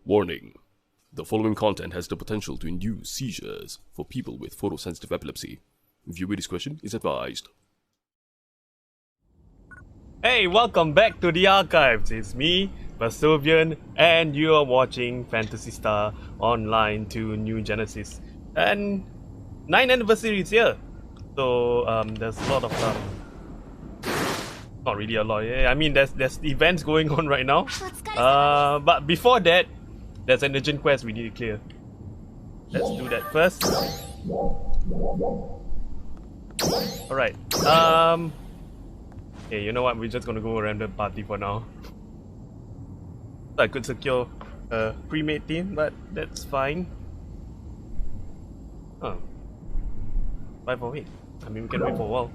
Warning. The following content has the potential to induce seizures for people with photosensitive epilepsy. Viewer discretion is advised. Hey, welcome back to the archives. It's me, Vasovian, and you are watching Phantasy Star Online to New Genesis. And 9th anniversary is here. So there's a lot of not really a lot. I mean there's events going on right now. But before that, there's an urgent quest we need to clear. Let's do that first. Alright. Okay, you know what? We're just gonna go random party for now. I could secure a pre-made team, but that's fine. Oh. 508. I mean, we can wait for a while.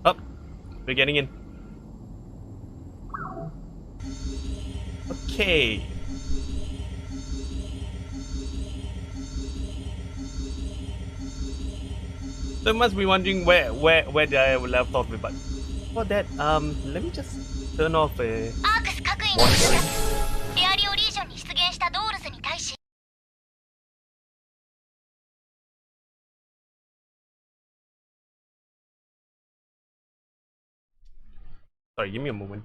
Up! We're getting in. Okay. So you must be wondering where did I left off with, but for that, let me just turn off a monitoring. Sorry, give me a moment.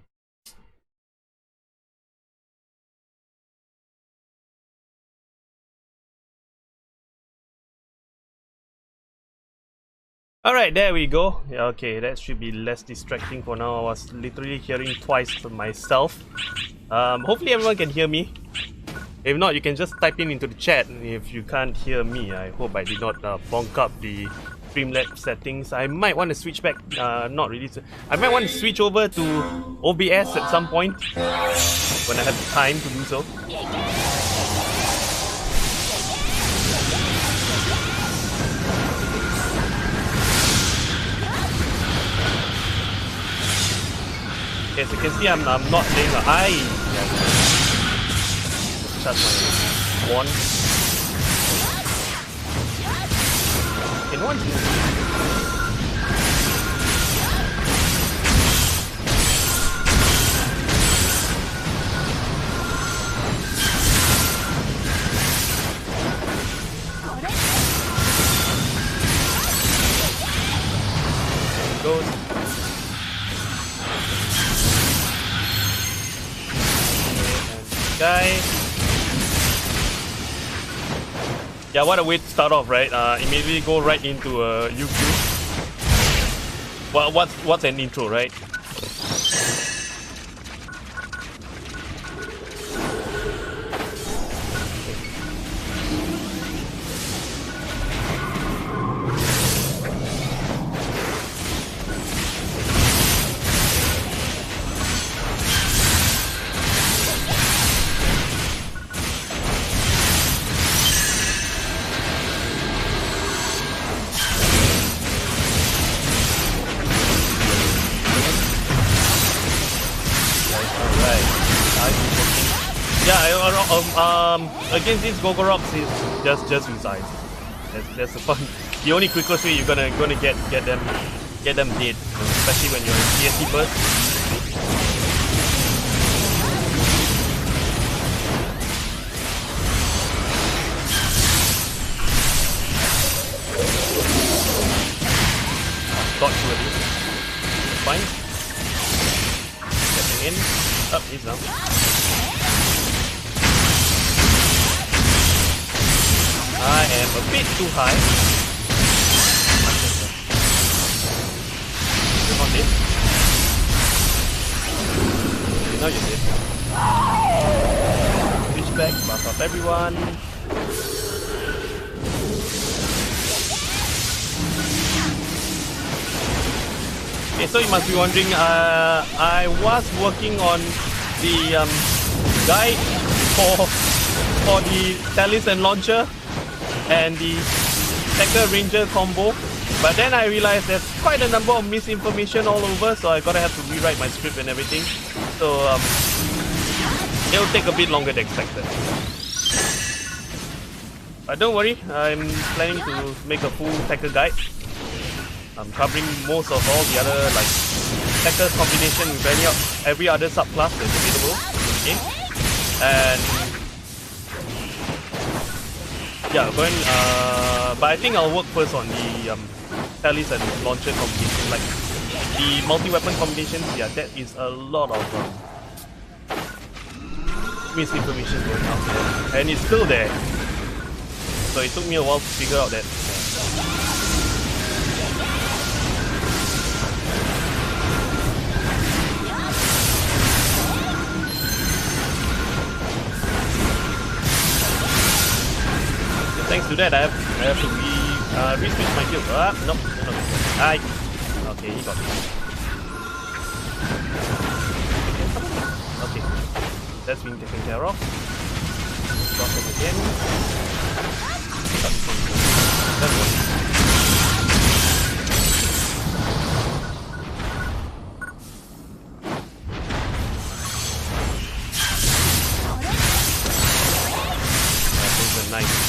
Alright, there we go. Yeah, okay, that should be less distracting for now. I was literally hearing twice myself. Hopefully everyone can hear me. If not, you can just type into the chat if you can't hear me. I hope I did not bonk up the Streamlog settings. I might want to switch back, not really. I might want to switch over to OBS at some point when I have the time to do so. As you can see, I'm not playing an eye. Shut my wand. In one. There it goes. Guy. Yeah, what a way to start off, right? Immediately go right into UQ. Well, what's an intro, right? Against these Gogoroks is just use ice. That's the fun. The only quickest way you're gonna get them dead, especially when you're in PSC first. Got through it. Fine. Getting in. Up, he's down. I am a bit too high. You're not dead. Now you're dead. Reach back, buff up everyone. Okay, so you must be wondering, I was working on the guide for the Talis and Launcher and the Hacker Ranger combo, but then I realized there's quite a number of misinformation all over, so I gotta have to rewrite my script and everything. So it'll take a bit longer than expected. But don't worry, I'm planning to make a full Hacker guide. I'm covering most of all the other like Hacker combination with every other subclass that's available in the game. And Yeah, go and, but I think I'll work first on the Tali's and launcher combination, like the multi-weapon combinations. Yeah, that is a lot of misinformation going out there, and it's still there. So it took me a while to figure out that. Thanks to that, I have to re-switch my build. Nope, no. Okay, he got it. Okay, that's being taken care of. Drop him again. That's one. That is a nice.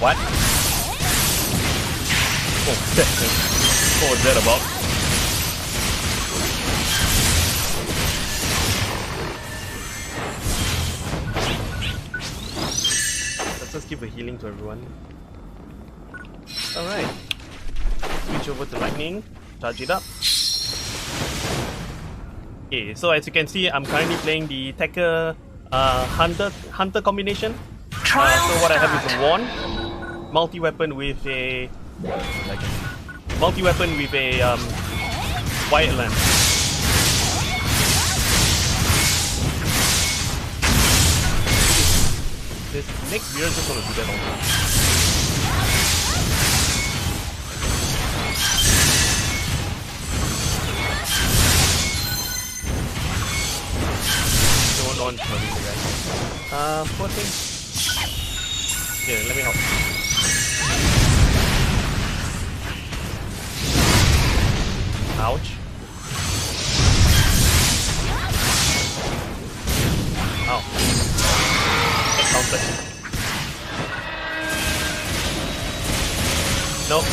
What? Oh, what was that about? Let's just give a healing to everyone. Alright. Switch over to lightning. Charge it up. Okay, so as you can see, I'm currently playing the Tekker Hunter combination. So what I have is a wand. Multi-weapon with a wire lance. This next gear is just gonna do that all. Don't on for me, guys. Poor thing. Here, let me help. Ouch. Ow. Get counted. Nope. I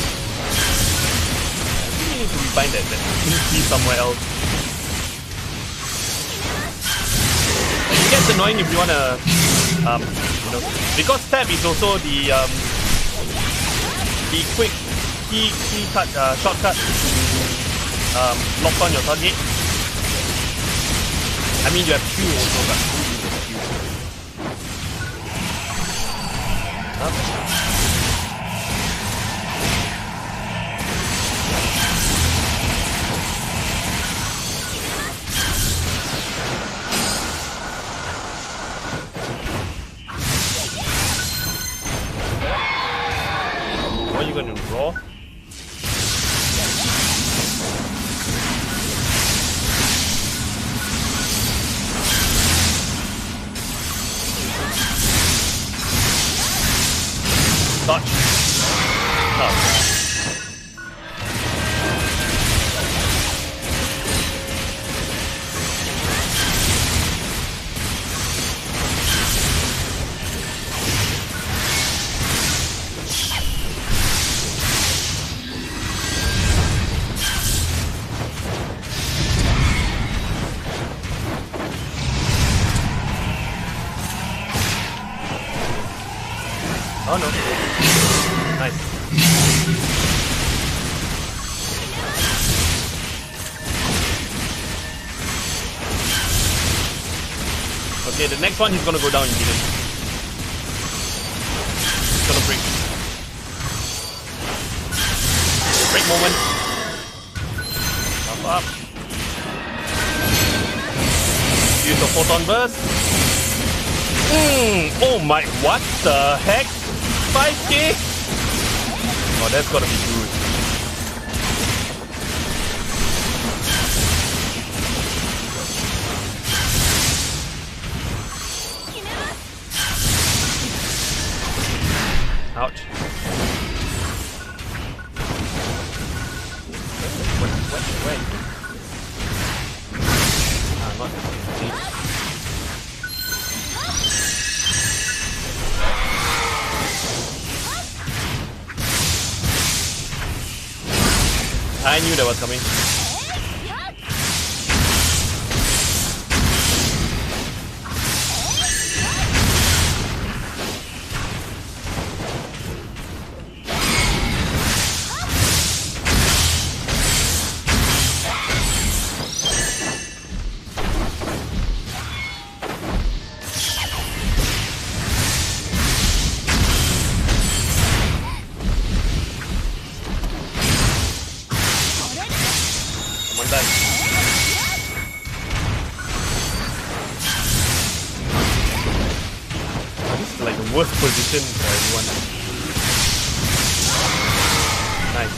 think we need to rebind that key somewhere else. It gets annoying if you wanna you know, because tab is also the quick key cut shortcut to lock on your target. I mean, you have Q also, but who uses Q? What are you going to draw? Dodge. Oh. Oh no. Nice. Okay, the next one he's gonna go down immediately. He's gonna break. Break moment. Up. Use the photon burst. Oh my, what the heck? 5k? Oh, that's gotta be good. Ouch. Wait. Not I knew that was coming. Worst position for everyone. Nice.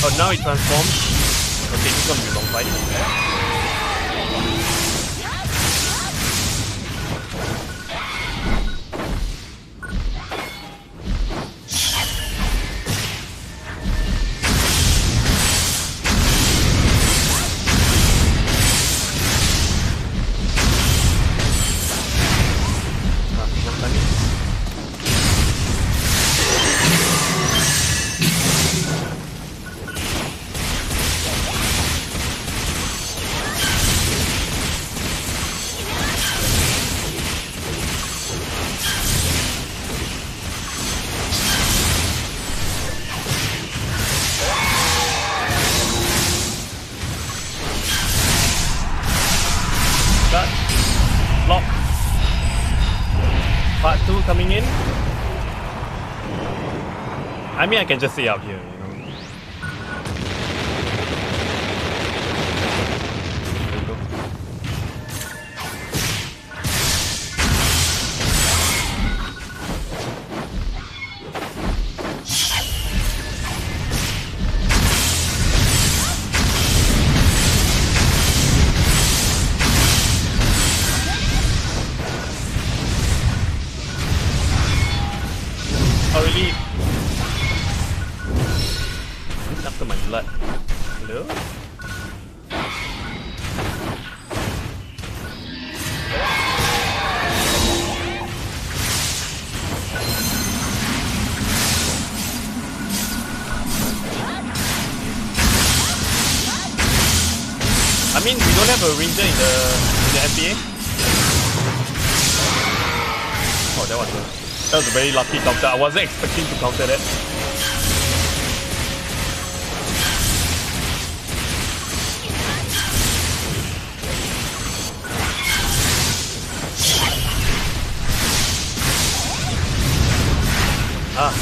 Oh, now it transforms. Okay, this is gonna be a long fight. Lock. Part 2 coming in. I mean, I can just stay out here, you know. There you go. Really after my blood. Hello? I mean, we don't have a ranger in the FBA. Oh, that was a very lucky counter. I wasn't expecting to counter that. Ah.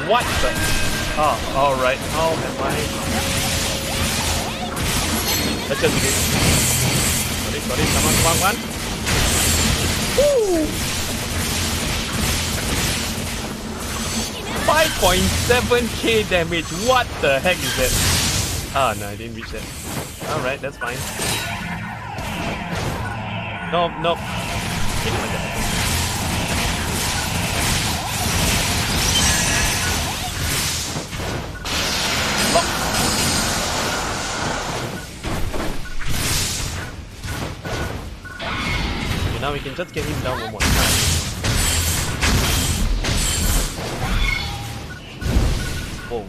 What the? Oh, alright. How am I? Let's just do this. Sorry, come on. Woo! 5.7k damage. What the heck is that? Ah, no, I didn't reach that. Alright, that's fine. Nope. Keep it like that. Now we can just get him down one more time. Whoa.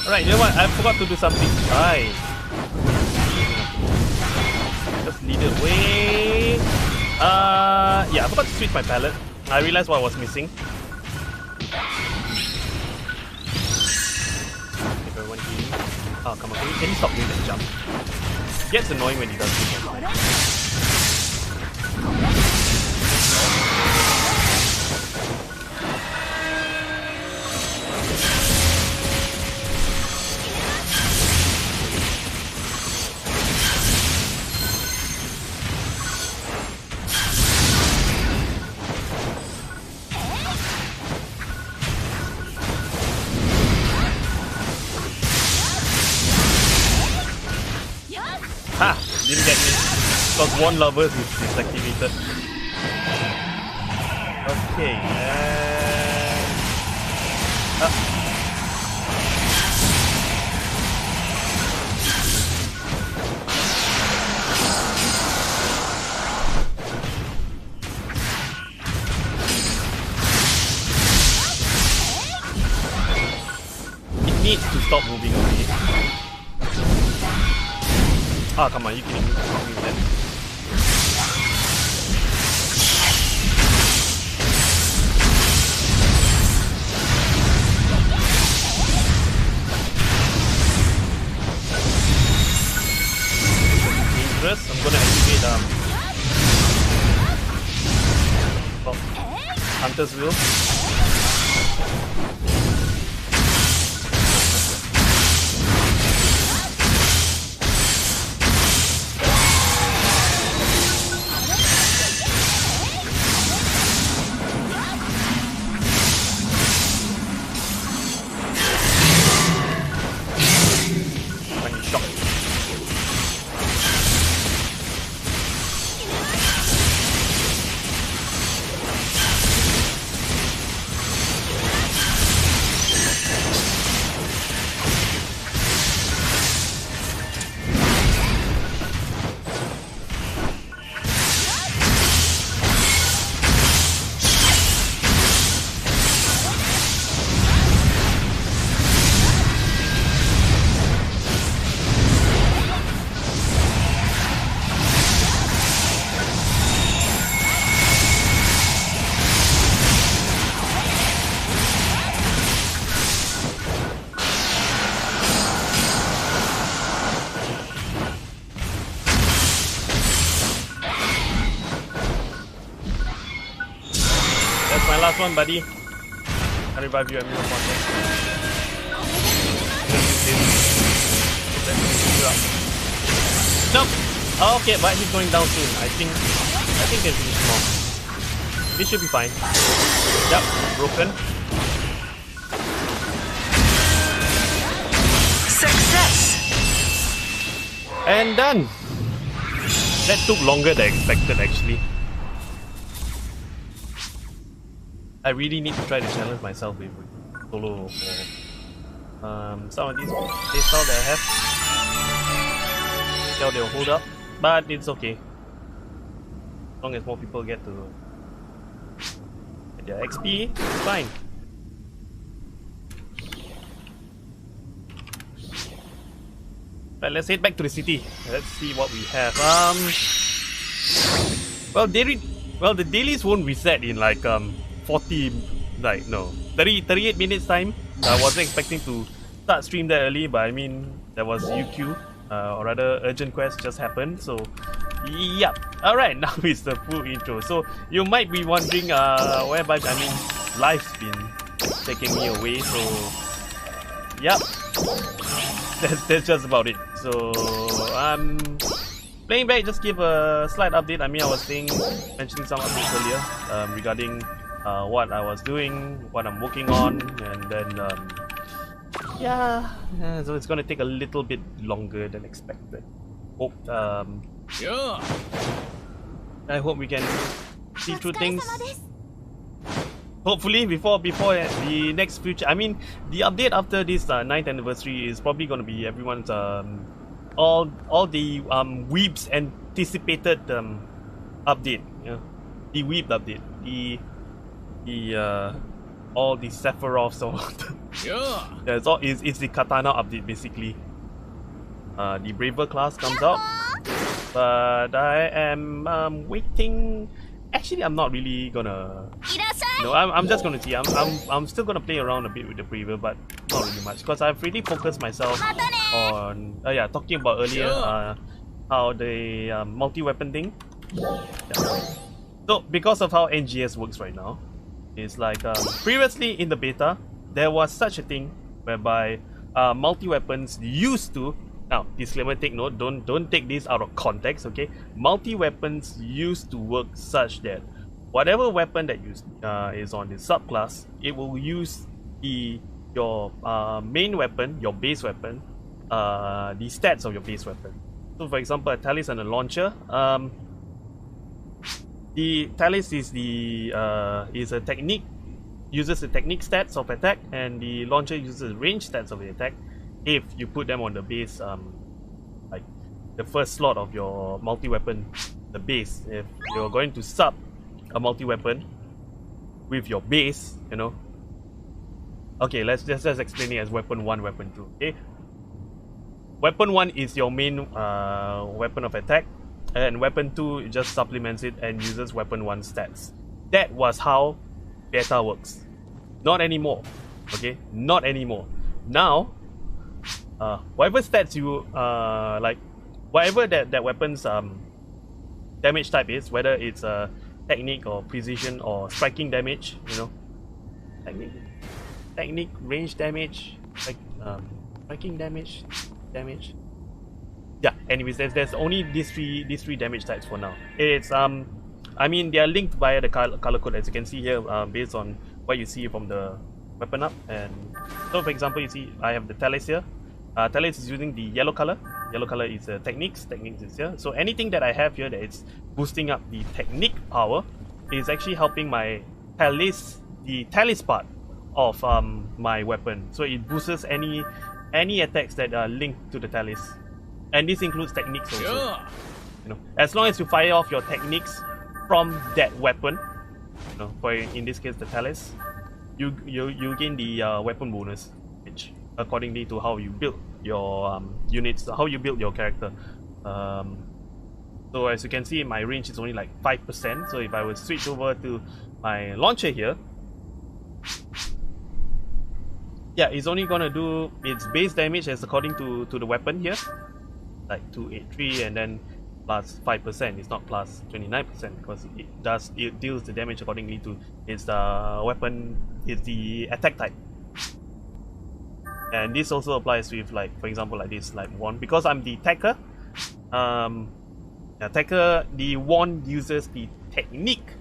Alright, you know what? I forgot to do something. Right. Just lead it away. Yeah, I forgot to switch my palette. I realized what I was missing. Oh, come on, can you stop doing that jump? It gets annoying when he does this. Ha! Didn't get me. Because one lover is disactivated. Okay, it needs to stop moving away. Ah, come on, you kidding me? Dangerous. I'm gonna activate Hunter's Will. Last one, buddy. I'll revive you at minimum content. Nope. Oh, okay, but he's going down soon. I think there's a bit more. This should be fine. Yep, broken. Success! And done. That took longer than expected, actually. I really need to try to challenge myself with solo for some of these playstyle that I have. See how they'll hold up, but it's okay. As long as more people get to get their XP, it's fine. Right, let's head back to the city. Let's see what we have. Well, the dailies won't reset in like 38 minutes time. I wasn't expecting to start stream that early, but I mean, there was UQ, or rather urgent quest just happened, so yep. Alright, now is the full intro. So you might be wondering whereby, I mean, life's been taking me away, so yep. That's just about it. So playing back, just give a slight update. I mean, I was mentioning some updates earlier regarding what I was doing, what I'm working on, and then yeah, so it's gonna take a little bit longer than expected. Hope I hope we can see through things. Hopefully before the next future. I mean, the update after this 9th anniversary is probably gonna be everyone's all the weebs anticipated update. Yeah, the weeb update. All the Sephiroths or it's the Katana update basically. The Braver class comes out, but I am waiting. Actually, I'm not really gonna No, I'm just gonna see. I'm still gonna play around a bit with the preview, but not really much because I've really focused myself on yeah, talking about earlier how the multi-weapon thing. Yeah. So because of how NGS works right now, it's like previously in the beta there was such a thing whereby multi-weapons used to. Now, disclaimer, take note, don't take this out of context, okay? Multi-weapons used to work such that whatever weapon that is on the subclass, it will use your main weapon, your base weapon, the stats of your base weapon. So for example, a Talus and a launcher, the Talus is a technique, uses the technique stats of attack, and the launcher uses range stats of the attack. If you put them on the base, like the first slot of your multi-weapon, the base, if you're going to sub a multi-weapon with your base, you know. Okay, let's just explain it as weapon 1, weapon 2, okay? Weapon 1 is your main weapon of attack, and weapon 2 just supplements it and uses weapon 1 stats. That was how beta works. Not anymore, okay? Not anymore. Now, whatever stats you like, whatever that weapon's damage type is, whether it's technique or precision or striking damage, you know, technique, range damage, like striking damage. Yeah. Anyways, there's only these three damage types for now. It's I mean, they are linked via the color code, as you can see here, based on what you see from the weapon up. And so, for example, you see I have the Talus here. Talus is using the yellow color. Yellow color is techniques. Techniques is here. So anything that I have here that is boosting up the technique power is actually helping my Talus, the Talus part of my weapon. So it boosts any attacks that are linked to the Talus, and this includes techniques also. Yeah. You know, as long as you fire off your techniques from that weapon, you know, for in this case the Talus, you gain the weapon bonus, which accordingly to how you build your units, how you build your character. So as you can see, my range is only like 5%. So if I would switch over to my launcher here, yeah, it's only gonna do its base damage as according to the weapon here, like 283, and then plus 5%. It's not plus 29% because it deals the damage accordingly to its weapon, it's the attack type. And this also applies with, like, for example, like this, like wand. Because I'm the attacker, the wand uses the technique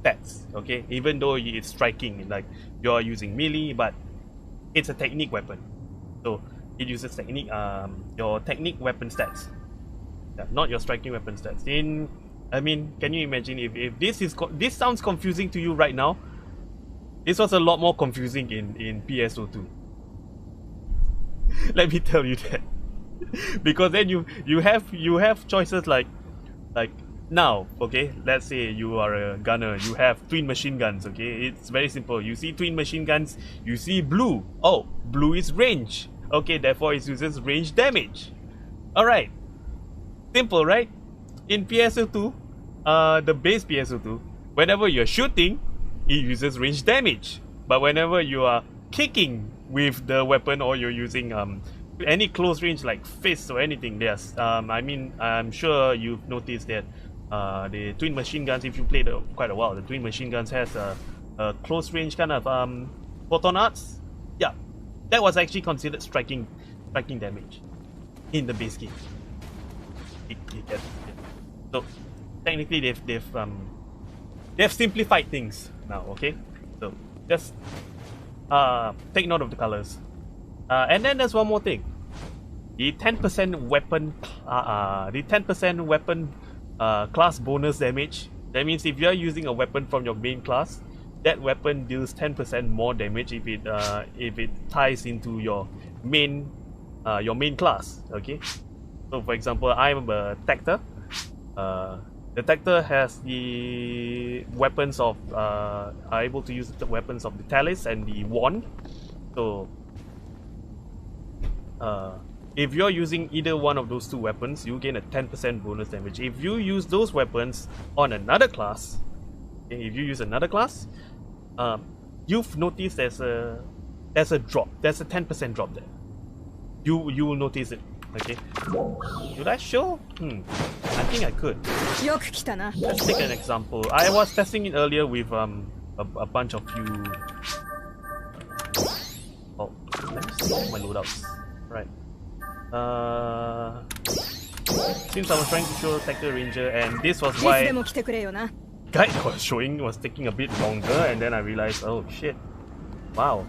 stats, okay? Even though it's striking, like you're using melee, but it's a technique weapon. So it uses technique, your technique weapon stats, yeah, not your striking weapon stats. I mean, can you imagine if this sounds confusing to you right now? This was a lot more confusing in PSO2. Let me tell you that. Because then you have choices like now, okay, let's say you are a gunner, you have twin machine guns, okay? It's very simple. You see twin machine guns, you see blue. Oh, blue is range. Okay, therefore it uses range damage. Alright. Simple, right? In PSO2, the base PSO2, whenever you're shooting, it uses range damage. But whenever you are kicking with the weapon, or you're using any close range like fists or anything, yes, I mean, I'm sure you've noticed that the twin machine guns, if you played quite a while, the twin machine guns has a close range kind of photon arts. Yeah, that was actually considered striking damage in the base game. So technically they've simplified things now, okay? So just take note of the colors. And then there's one more thing. The 10% weapon class bonus damage. That means if you're using a weapon from your main class, that weapon deals 10% more damage if it ties into your main class. Okay. So for example, I'm a Tactor. The Tactor has the weapons of are able to use the weapons of the Talus and the wand. So if you're using either one of those two weapons, you gain a 10% bonus damage. If you use those weapons on another class, okay, if you use another class, you've noticed there's a drop. There's a 10% drop there. You will notice it. Okay. Should I show? I think I could. Let's take an example. I was testing it earlier with a bunch of you. Oh, let me see my loadouts. Right. Since I was trying to show Sector Ranger, and this was why guide I was showing was taking a bit longer, and then I realized, oh shit, wow.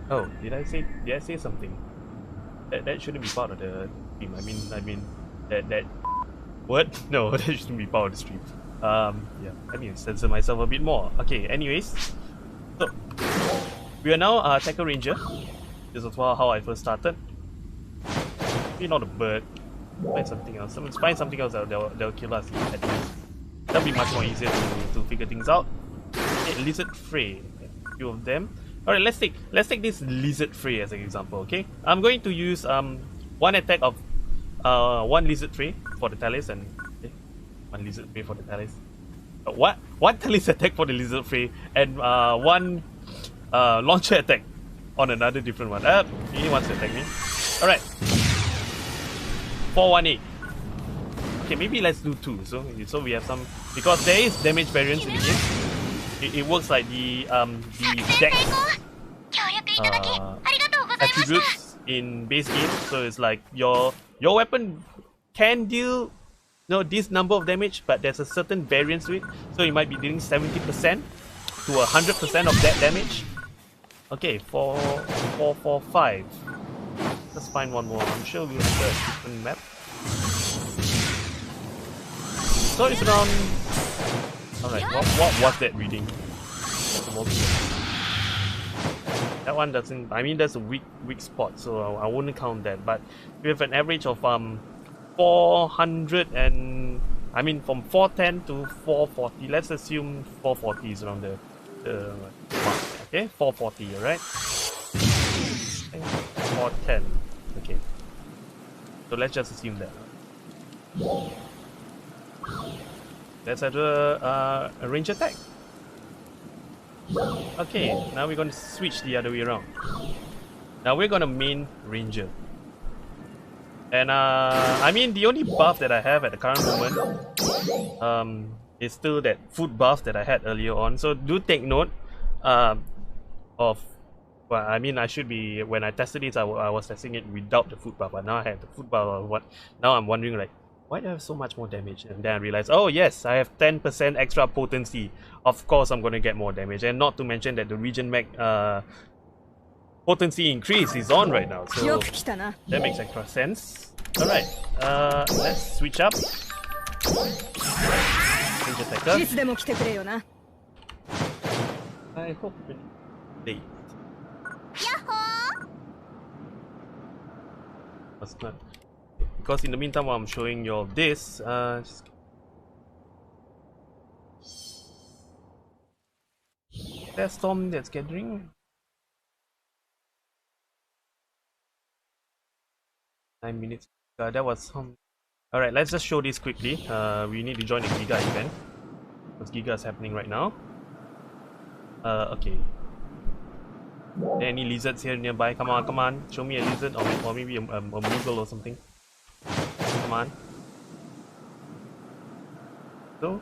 Oh, did I say something? That shouldn't be part of the stream. I mean that what? No, that shouldn't be part of the stream. Yeah, I need to censor myself a bit more. Okay, anyways, so we are now Sector Ranger. This was how I first started. Maybe not a bird. Find something else. Find something else that'll kill us at least. That'll be much more easier to figure things out. Okay, lizard fray. Okay, a few of them. Alright, let's take this lizard fray as an example, okay? I'm going to use one attack of one lizard fray for the Talis and one lizard fray for the Talis. One Talis attack for the lizard fray and one launcher attack on another different one. He wants to attack me. Alright. 418. Okay, maybe let's do 2. So we have some, because there is damage variance in the game. It works like the dex attributes in base game. So it's like your weapon can deal this number of damage, but there's a certain variance to it. So you might be dealing 70% to 100% of that damage. Okay, 4, 5. Let's find one more. I'm sure we'll have a different map. So it's around. Alright, what was that reading? That one doesn't. I mean, that's a weak spot, so I wouldn't count that. But we have an average of 400 and I mean from 410 to 440. Let's assume 440 is around the mark. Okay, 440. Alright. 410. Okay. So let's just assume that. Let's have a range attack. Okay, now we're going to switch the other way around. Now we're going to main ranger. And I mean the only buff that I have at the current moment is still that food buff that I had earlier on. So do take note of. Well, I mean, I should be, when I tested it, I was testing it without the food buff, but now I have the food buff. Now I'm wondering, like, why do I have so much more damage? And then I realized, oh yes, I have 10% extra potency. Of course, I'm going to get more damage. And not to mention that the region mech potency increase is on right now. So that makes extra sense. Alright, let's switch up. Range attacker. I hope it's late. That's not. Because in the meantime, while I'm showing you all this, that storm that's gathering. 9 minutes. That was some. Alright, let's just show this quickly. We need to join the Giga event. Because Giga is happening right now. Okay. Are there any lizards here nearby? Come on. Show me a lizard or maybe a Moogle or something. Come on. So.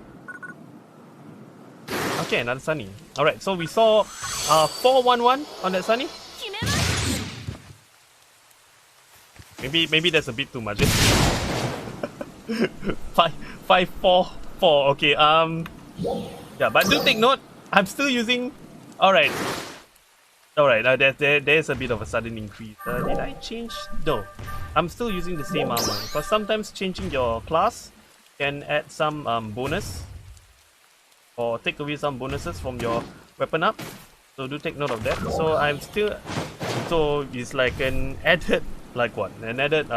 Okay, another Sunny. Alright, so we saw 411 on that Sunny. Maybe that's a bit too much. 544. Okay, yeah, but do take note, I'm still using. Alright, there's a bit of a sudden increase. Did I change? No, I'm still using the same armor. Because sometimes changing your class can add some bonus or take away some bonuses from your weapon up. So do take note of that. So I'm still. So it's like an added, like what? An added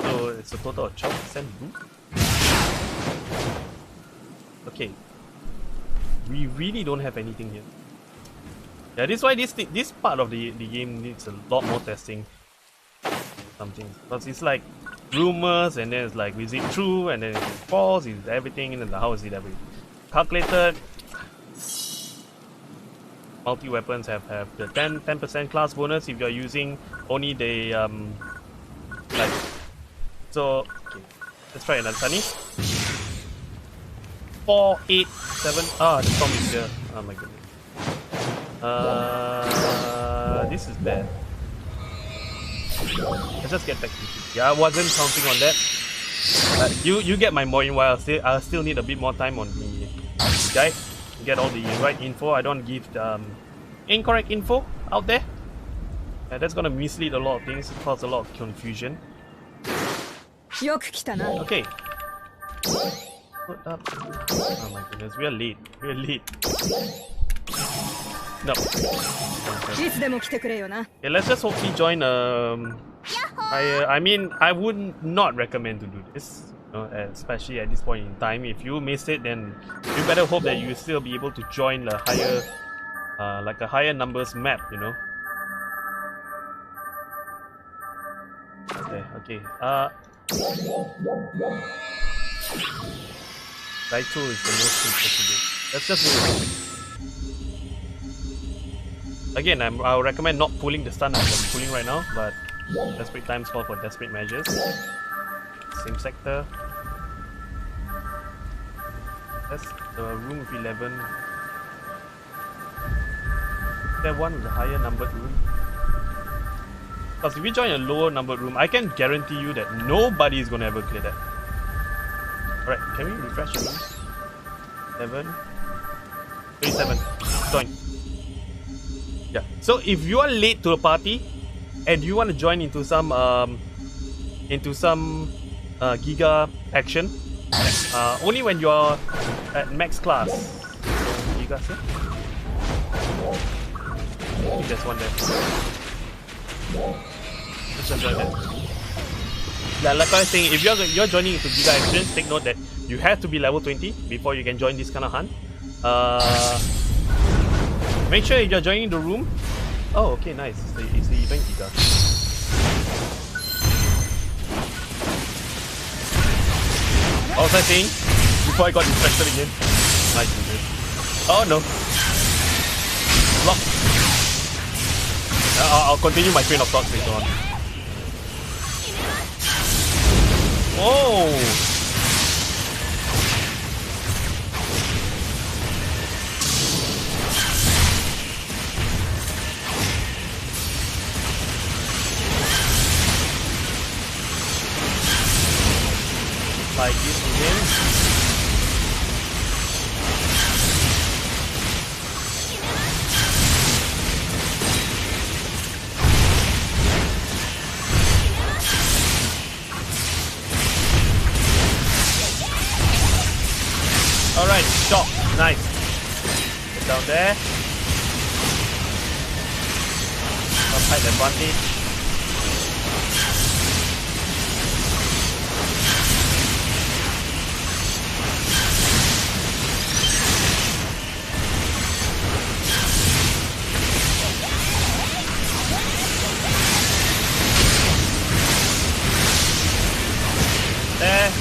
So it's a total of 12% boost. Okay. We really don't have anything here. Yeah, this is why this part of the game needs a lot more testing. Something, because it's like rumors, and then it's like, is it true, and then is it false, is everything, and then how is it ever calculated? multi-weapons have the 10% class bonus if you're using only the like. So okay, let's try another Sunny. 4, 8, 7. Ah, the storm is here. Oh my goodness. This is bad. Let's just get back to it. Yeah, I wasn't counting on that. You get my point. While I'll still need a bit more time on the guide to get all the right info. I don't give incorrect info out there. That's gonna mislead a lot of things, cause a lot of confusion. Okay. Put up. Oh my goodness, we are late. We are late. No. Okay, let's just hopefully join. I mean, I would not recommend to do this, you know, especially at this point in time. If you miss it, then you better hope that you still be able to join the higher, like a higher numbers map, you know. Okay. Raito is the most possible. Let's just do it. Again, I'll recommend not pulling the stun as I'm pulling right now, but desperate times call for desperate measures. Same sector. That's the room of 11. That one with the higher numbered room. Because if you join a lower numbered room, I can guarantee you that nobody is going to ever clear that. Alright, can we refresh the room? 7. 27. Join. Yeah. So if you are late to a party and you want to join into some Giga action, only when you are at max class. Giga, sir? I think there's one there. Let's just join that. Yeah, like I was saying, if you're joining into Giga action, take note that you have to be level 20 before you can join this kind of hunt. Make sure if you're joining the room. Oh, okay, nice. It's the event Giga. What was I saying? Before I got distracted again. Nice. Oh no. Lock. I'll continue my train of thought later on. Whoa! Like this again. Alright, stop. Nice. Get down there. Some height advantage. There.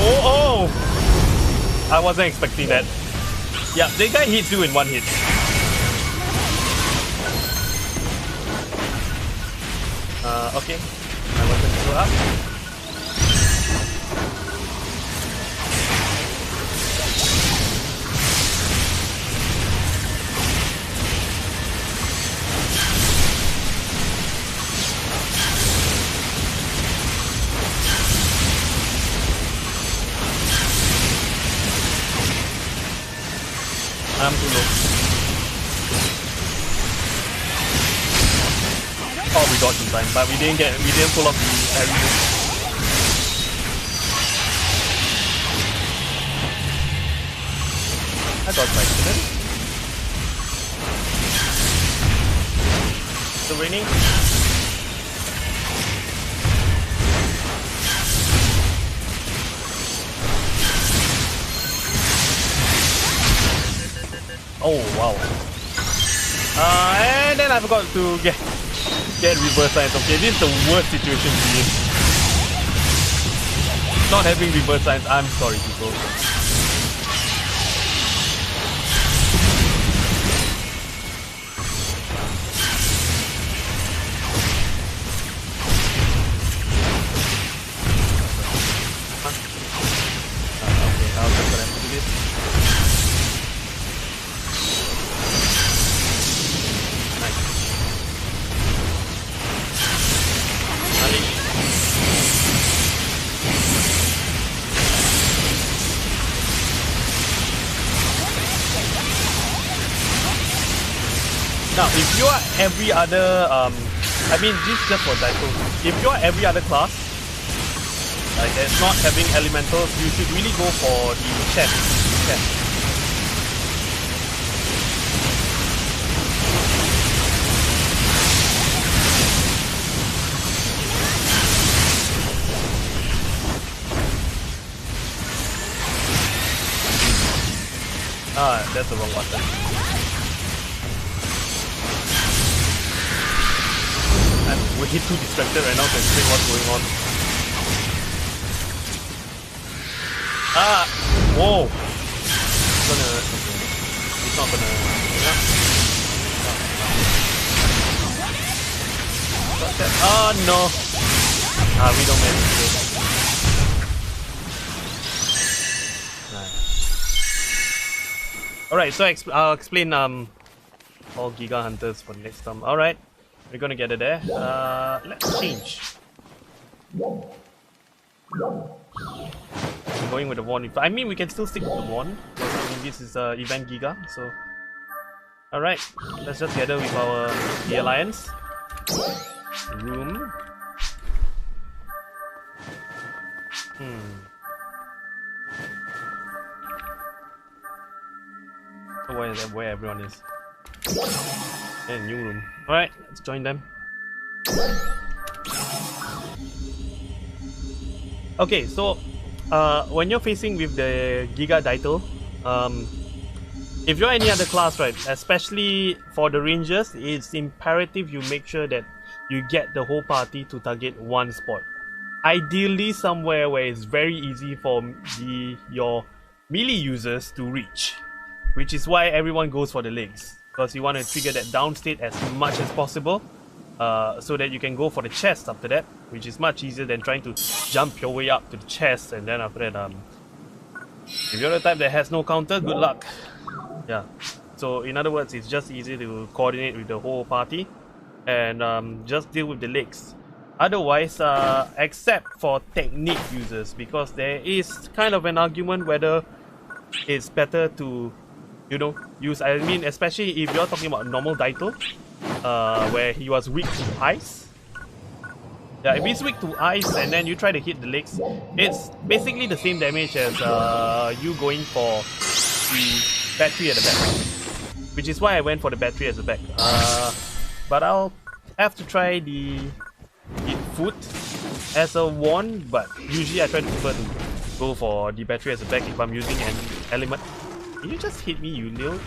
Oh! I wasn't expecting that. Yeah, the guy hits you in one hit. Okay. I wasn't go up. I'm too low. Oh, we dodged in time, but we didn't pull off the parry move. I dodged by accident. Still raining. Oh wow. And then I forgot to get reverse science. Okay, this is the worst situation to be in. Not having reverse science, I'm sorry people. Now, if you are every other, I mean, this is just for title. If you are every other class, like that's not having elementals, you should really go for the chest. Ah, that's the wrong button. I'm way too distracted right now to explain what's going on. Ah! Whoa! It's not gonna... Oh no! Ah, we don't manage this. Alright, so I'll explain all Giga Hunters for next time. Alright, we're gonna get it there. Let's change. I'm going with the wand. I mean, we can still stick with the wand. I mean, this is event Giga, so. Alright, let's just gather with the alliance. Room. Where everyone is. And new room. Alright, let's join them. Okay, so when you're facing with the Giga Daitel, if you're any other class, right, especially for the rangers, it's imperative you make sure that you get the whole party to target one spot. Ideally somewhere where it's very easy for your melee users to reach. Which is why everyone goes for the legs, because you want to trigger that down state as much as possible, so that you can go for the chest after that, which is much easier than trying to jump your way up to the chest and then after that, if you're the type that has no counter, good luck. Yeah. So in other words, it's just easy to coordinate with the whole party and just deal with the legs. Otherwise, except for technique users, because there is kind of an argument whether it's better to use, I mean, especially if you're talking about normal Daito, where he was weak to ice. Yeah, if he's weak to ice and then you try to hit the legs, it's basically the same damage as you going for the battery at the back. Which is why I went for the battery as a back. But I'll have to try the foot as a wand, but usually I try to prefer to go for the battery as a back if I'm using an element. Can you just hit me, you little?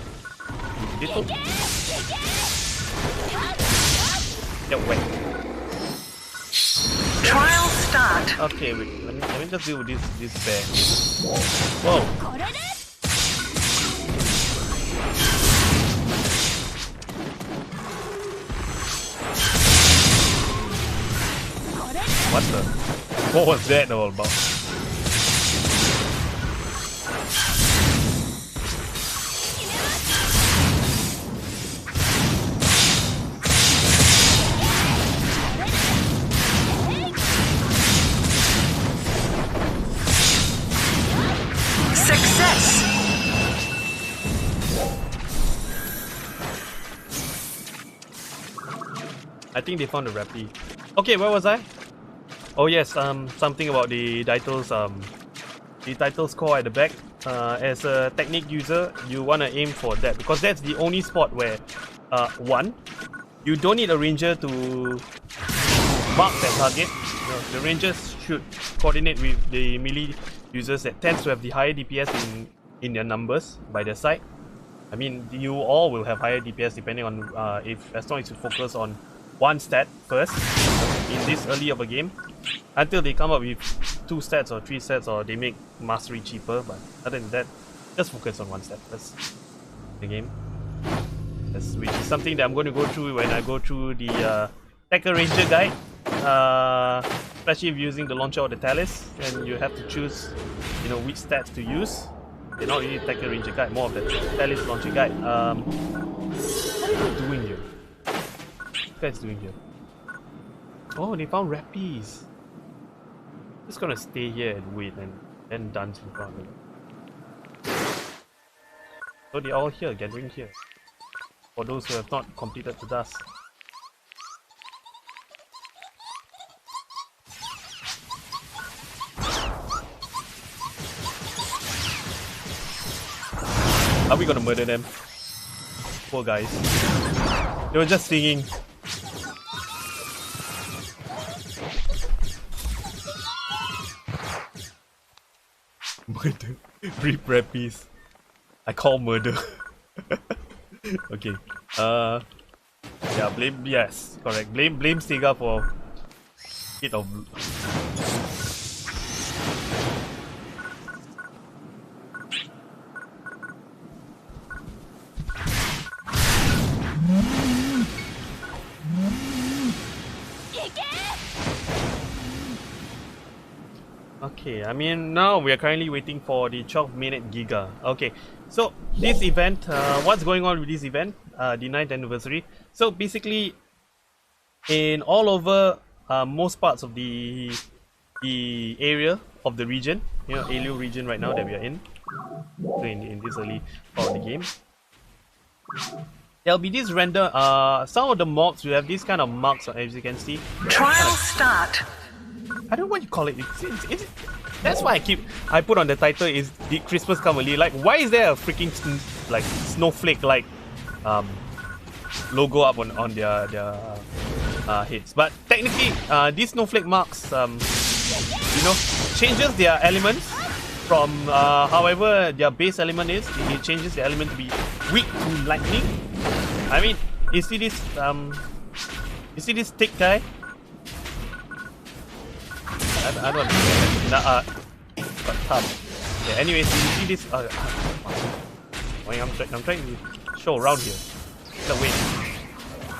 Yeah, wait. Trial start. Okay, wait. Let me just deal with this bear. Whoa. What was that all about? Success. I think they found the Rappy. Okay, where was I? Oh yes, something about the titles core at the back. As a technique user, you want to aim for that because that's the only spot where, one, you don't need a ranger to mark that target. No, the rangers should coordinate with the melee users that tends to have the higher DPS in their numbers by their side. I mean, you all will have higher DPS depending on as long as you focus on one stat first in this early of a game, until they come up with 2 stats or 3 stats or they make mastery cheaper. But other than that, just focus on one stat first the game. Which is something that I'm going to go through when I go through the Tekker Ranger guide, especially if you're using the launcher or the Talis, and you have to choose which stats to use. You're not really Tekker Ranger guide, more of the Talis launcher guide. What are you doing here? What guys doing here? Oh, they found Rappies. Just gonna stay here and wait and dance in front of me. So they're all here, gathering here. for those who have not completed the task. Are we gonna murder them? Poor guys. They were just singing. Murder. Rip rap piece. I call murder. Okay. Yeah, blame, yes, correct. Blame Sega for hit of. Okay, I mean, now we are currently waiting for the 12-minute Giga. Okay, so this event, what's going on with this event? The 9th anniversary. So basically, in all over most parts of the area of the region, you know, Alio region right now that we are in this early part of the game, there'll be this render. Some of the mobs will have these kind of marks, as you can see. Trial start. I don't know what you call it. That's why I put on the title is "Did Christmas Come Early?" Like, why is there a freaking like snowflake like logo up on their heads? But technically, these snowflake marks, you know, changes their elements from however their base element is. It changes the element to be weak to lightning. I mean, you see this thick guy? I don't understand. But tough. Yeah, anyways, you see this. I'm trying to show around here. No, wait.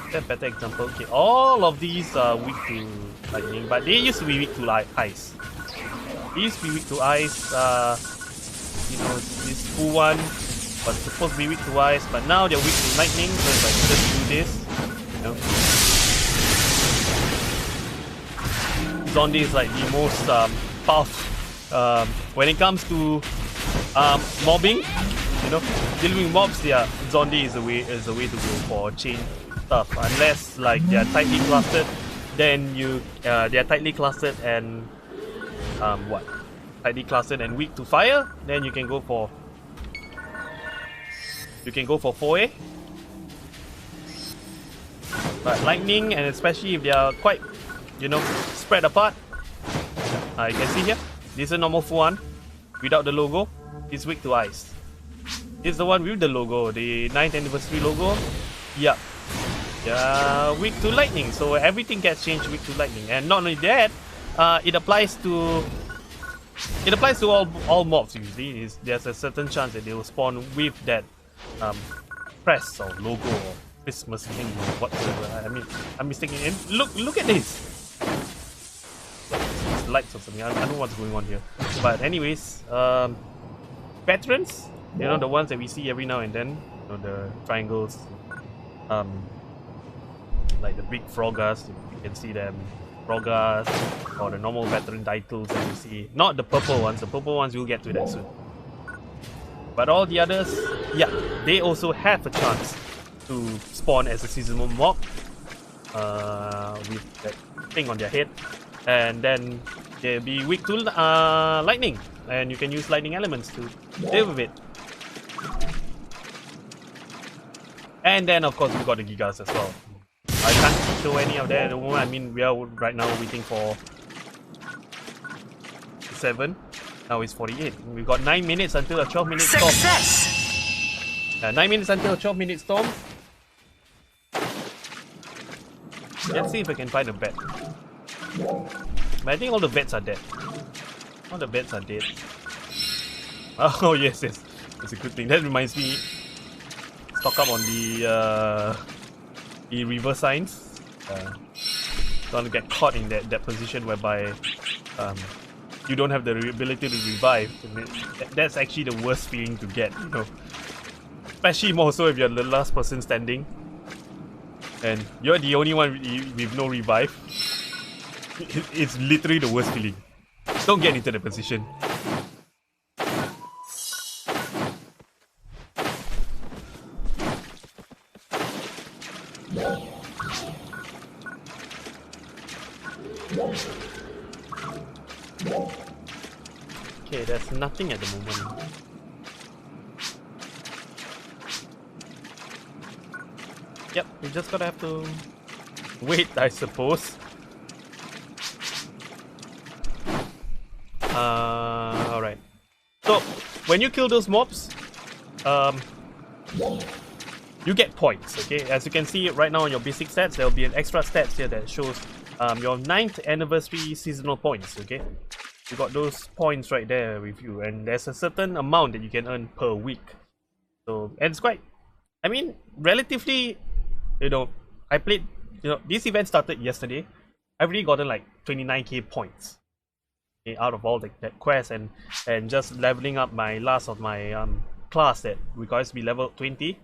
Is that a better example? Okay, all of these are weak to lightning, but they used to be weak to ice. They used to be weak to ice. You know, this full one was supposed to be weak to ice, but now they're weak to lightning. So it's like, just do this. You know. Zombie is like the most powerful when it comes to mobbing. You know, dealing with mobs, yeah, Zombie is a way to go for chain stuff. Unless like they are tightly clustered, then they are tightly clustered and tightly clustered and weak to fire. Then you can go for 4A. But lightning, and especially if they are quite, you know, spread apart. You can see here, this is a normal full one without the logo. It's weak to ice. This is the one with the logo, the 9th anniversary logo. Yeah, weak to lightning. So everything gets changed weak to lightning. And not only that, it applies to all mobs usually. There's a certain chance that they will spawn with that crest or logo or Christmas thing or whatsoever. I mean, I'm mistaken. And look at this. Lights or something. I don't know what's going on here. But anyways, veterans, you know, the ones that we see every now and then, you know, the triangles, like the big froggers, you can see them, froggers, or the normal veteran titles that you see. Not the purple ones. The purple ones, we'll get to that soon. But all the others, yeah, they also have a chance to spawn as a seasonal mob with that thing on their head. And then they'll be weak to lightning, and you can use lightning elements to deal with it. And then of course we got the Gigas as well. I can't show any of that at the moment. I mean, we are right now waiting for 7. Now it's 48. We've got 9 minutes until a 12-minute storm. Success! 9 minutes until a 12-minute storm. Let's see if I can find a bet. But I think all the bets are dead. All the bets are dead. Oh yes, it's a good thing. That reminds me, stock up on the reverse signs. Don't get caught in that position whereby you don't have the ability to revive. That's actually the worst feeling to get, you know. Especially more so if you're the last person standing and you're the only one with no revive. It's literally the worst feeling. Don't get into the position. Okay, there's nothing at the moment. Yep, we just gotta have to wait, I suppose. Alright. So, when you kill those mobs, you get points, okay? As you can see right now on your basic stats, there will be an extra stats here that shows your 9th anniversary seasonal points, okay? You got those points right there with you, and there's a certain amount that you can earn per week. So, and it's quite, I mean, relatively, you know, I played, you know, this event started yesterday. I've already gotten like 29k points, okay, out of all that quest, and just leveling up my last of my class that requires to be level 20.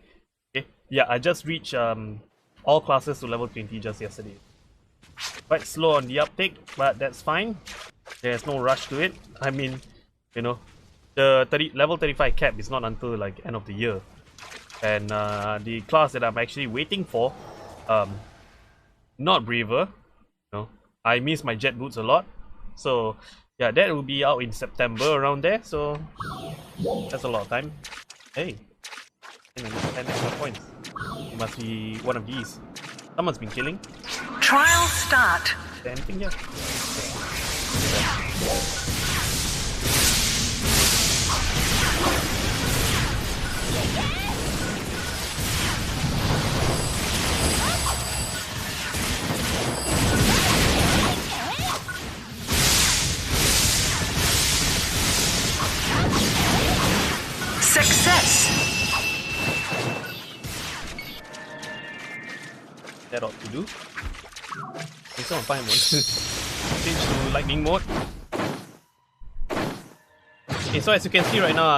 Okay, yeah, I just reached all classes to level 20 just yesterday. Quite slow on the uptake, but that's fine. There's no rush to it. I mean, you know, the level 35 cap is not until like end of the year, and the class that I'm actually waiting for, not Braver. You know, I miss my jet boots a lot, so yeah, that will be out in September around there. So that's a lot of time. Hey, 10 extra points. It must be one of these. Someone's been killing. Trial start. Is there anything here? Success. That ought to do. Okay, so I'm fine. Change to lightning mode. Okay, so as you can see right now,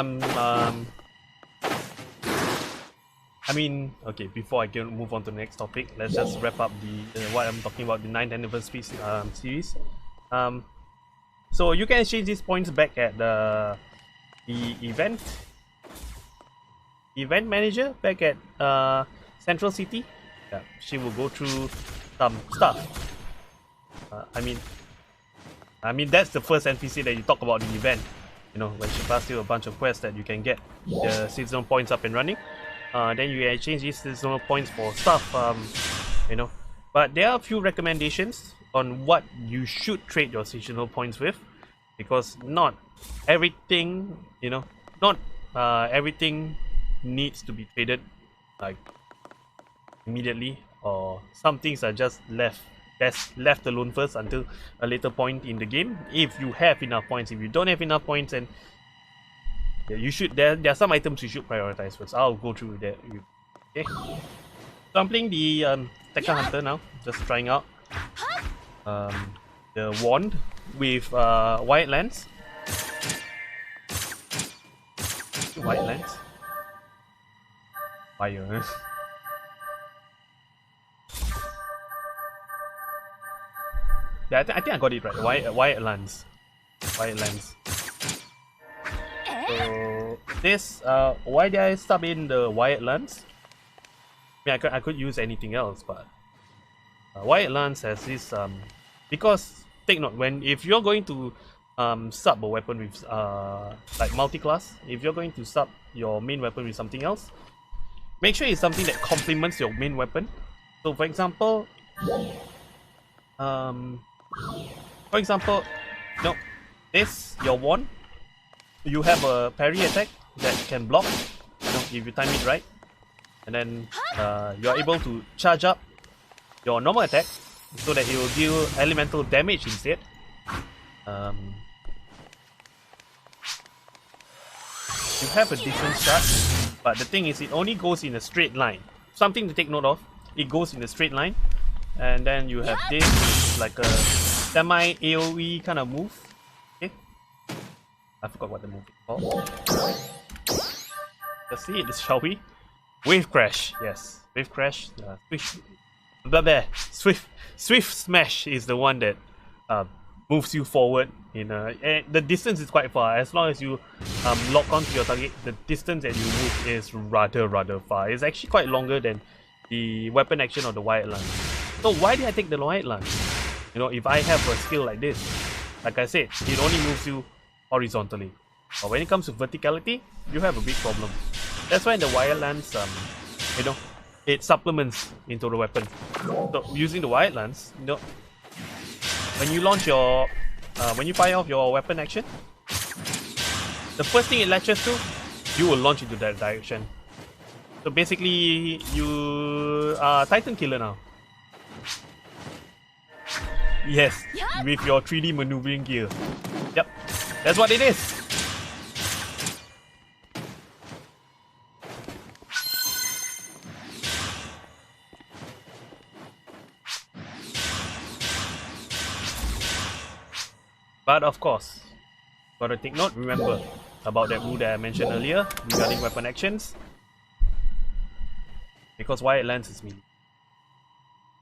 I mean, okay, before I can move on to the next topic, let's just wrap up the what I'm talking about, the 9th anniversary series. So you can exchange these points back at the event manager back at Central City. Yeah, she will go through some stuff. I mean that's the first NPC that you talk about in the event. You know, when she passes you a bunch of quests that you can get the seasonal points up and running. Then you exchange these seasonal points for stuff. You know, but there are a few recommendations on what you should trade your seasonal points with, because not everything, you know, not everything needs to be traded like immediately, or some things are just best left alone first until a later point in the game if you have enough points. If you don't have enough points, and yeah, you should, there are some items you should prioritize first. I'll go through that. Okay, so I'm playing the Tekka Hunter now, just trying out the wand with white lens. White lens? Fire. Yeah, I think I got it right. White lens. White lens. So this, why did I sub in the white lens? I mean, I could use anything else, but white lens has this because take note, if you're going to sub a weapon with like multi-class, if you're going to sub your main weapon with something else, make sure it's something that complements your main weapon. So for example, no, this, your wand, you have a parry attack that can block, you know, if you time it right, and then you're able to charge up your normal attack so that it will deal elemental damage instead. You have a decent start, but the thing is, it only goes in a straight line. Something to take note of, it goes in a straight line, and then you have this like a semi AoE kind of move. Okay, I forgot what the move is called. Let's see it, shall we? Wave crash, yes, wave crash. Swift smash is the one that moves you forward in and the distance is quite far. As long as you lock onto your target, the distance that you move is rather far. It's actually quite longer than the weapon action of the wired lance. So why did I take the wired lance? You know, if I have a skill like this, like I said, it only moves you horizontally. But when it comes to verticality, you have a big problem. That's why the wired lance, you know, it supplements into the weapon. So using the wired lance, you know, when you launch your, when you fire off your weapon action, the first thing it latches to, you will launch into that direction. So basically, you are Titan Killer now. Yes, with your 3D maneuvering gear. Yep, that's what it is. But of course, gotta take note, remember about that rule that I mentioned earlier regarding weapon actions. Because wired lance is melee.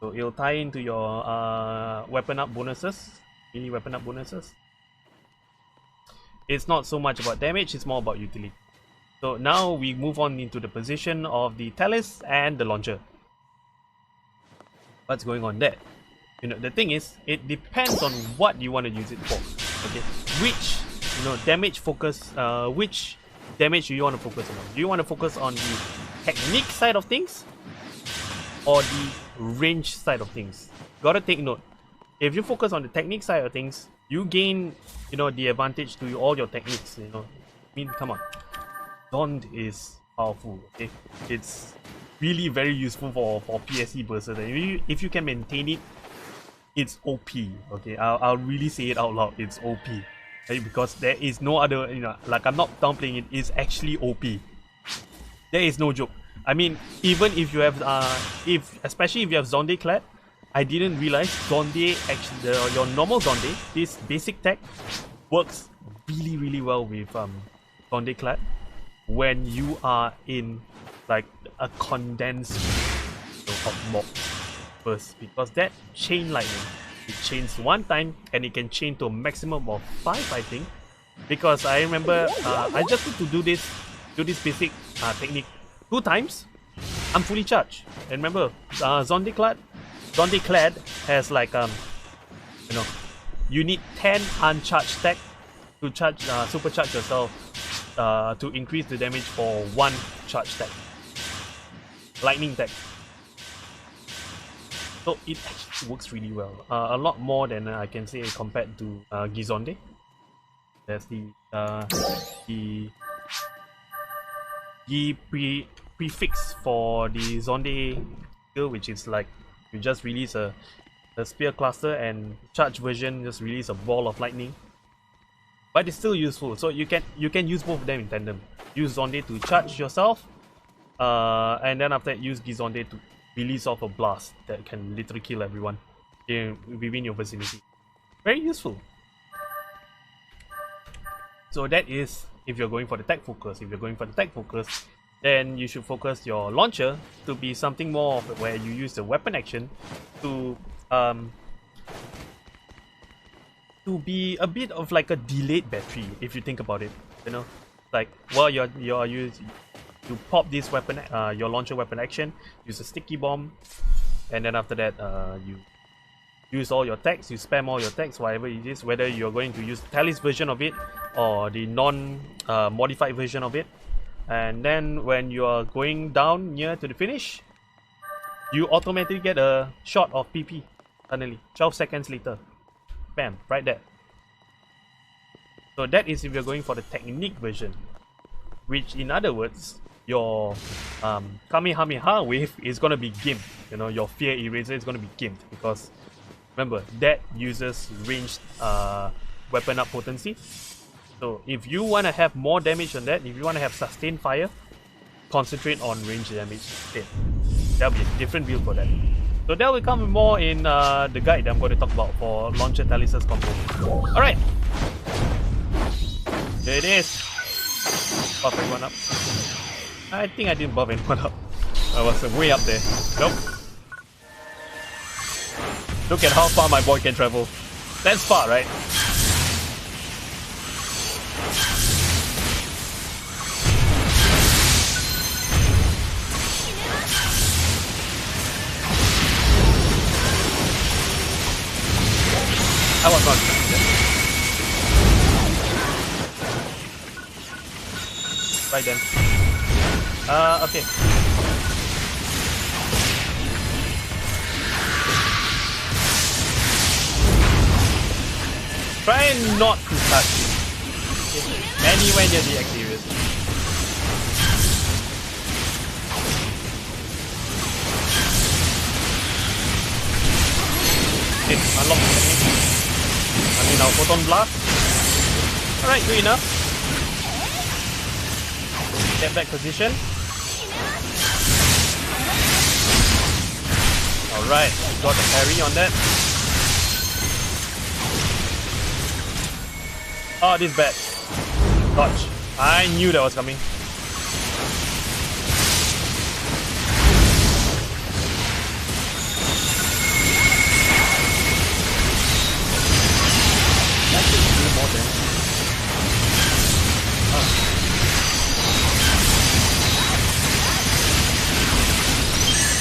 So it'll tie into your weapon up bonuses, melee weapon up bonuses. It's not so much about damage, it's more about utility. So now we move on into the position of the Talus and the launcher. What's going on there? You know, the thing is, it depends on what you want to use it for. Okay, which, you know, damage focus, which damage do you want to focus on? Do you want to focus on the technique side of things or the range side of things? Gotta take note. If you focus on the technique side of things, you gain, you know, the advantage to all your techniques. You know, I mean, come on, Zond is powerful. Okay, it's really very useful for PSE bursts. If you can maintain it, it's OP. Okay, I'll really say it out loud. It's OP, okay? Because there is no other. You know, like, I'm not downplaying it. It's actually OP. There is no joke. I mean, even if you have, especially if you have Zonde clad, I didn't realize Zonde actually, your normal Zonde, this basic tech, works really well with Zonde clad when you are in like a condensed, you know, of mob burst, because that chain lightning, it chains one time and it can chain to a maximum of 5, I think. Because I remember I just need to do this basic technique 2 times, I'm fully charged. And remember, Zonde clad has like you know, you need 10 uncharged tech to charge, supercharge yourself to increase the damage for 1 charged tech, lightning tech. So it actually works really well, a lot more than I can say compared to Gizonde. There's the prefix for the Zonde skill, which is like you just release a spear cluster, and charge version just release a ball of lightning. But it's still useful, so you can use both of them in tandem. Use Zonde to charge yourself, and then after that use Gizonde to release off a blast that can literally kill everyone within your vicinity. Very useful. So that is if you're going for the tech focus. If you're going for the tech focus, then you should focus your launcher to be something more of where you use the weapon action to be a bit of like a delayed battery, if you think about it. You know, like while you're using, you pop this weapon, your launcher weapon action, use a sticky bomb, and then after that you use all your techs, you spam all your techs, whatever it is, whether you're going to use the Talus version of it or the non-modified version of it. And then when you are going down near to the finish, you automatically get a shot of PP suddenly, 12 seconds later. Bam, right there. So that is if you're going for the technique version, which in other words, your Kamehameha wave is going to be gimped. You know, your fear eraser is going to be gimped, because remember, that uses ranged weapon up potency. So if you want to have more damage on that, if you want to have sustained fire, concentrate on range damage instead. That'll be a different build for that. So that will come more in the guide that I'm going to talk about for launcher Talus's combo. Alright, there it is. Buff everyone up. I think I didn't buff anyone up. I was way up there. Nope. Look at how far my boy can travel. That's far, right? I was not expecting that. Right then. Okay. Try not to touch it. Anywhere near the exteriors. Okay, unlock the technique. I mean our photon blast. Alright, good enough. Get back position. Alright, got the parry on that. Oh, this is bad. Dodge. I knew that was coming. That should do more damage.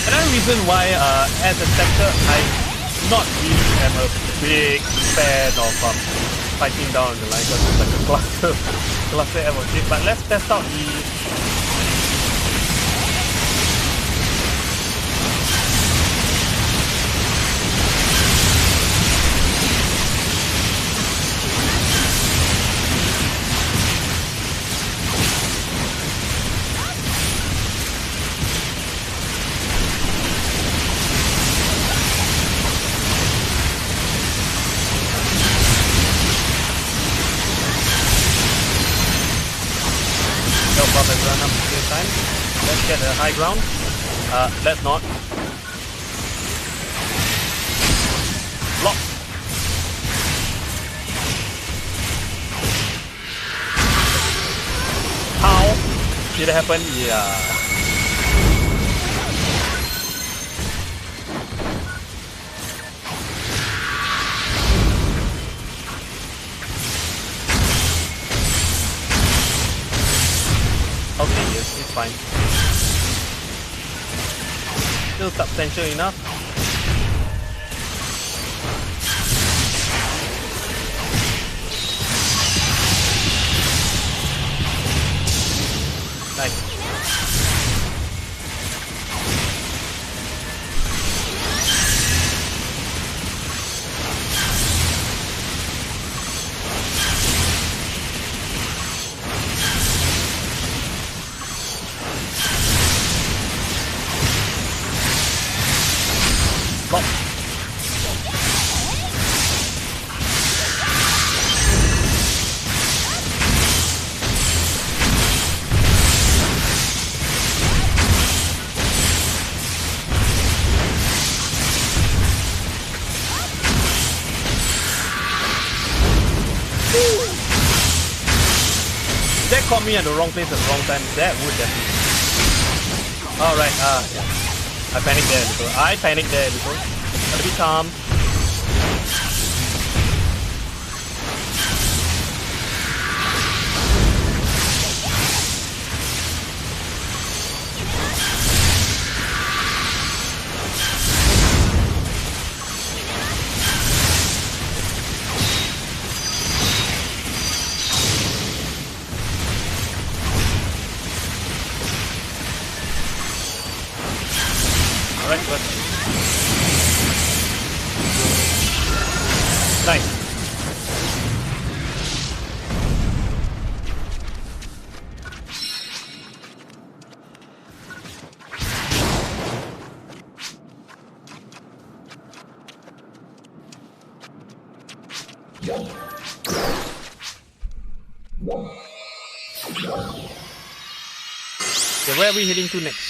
Another reason why, as a sector, I not really am a big fan of fighting down the line because it's like a cluster ammo chip. But let's test out the run up at the same time. Let's get a high ground. Let's not. Lock. How did it happen? Yeah. Okay, yes, it's fine. Still substantial enough. Nice. Lock. That caught me at the wrong place at the wrong time. That would definitely. Alright, yeah. I panicked there a little. Gotta be calm. Alright, good. Nice. Okay, where are we heading to next?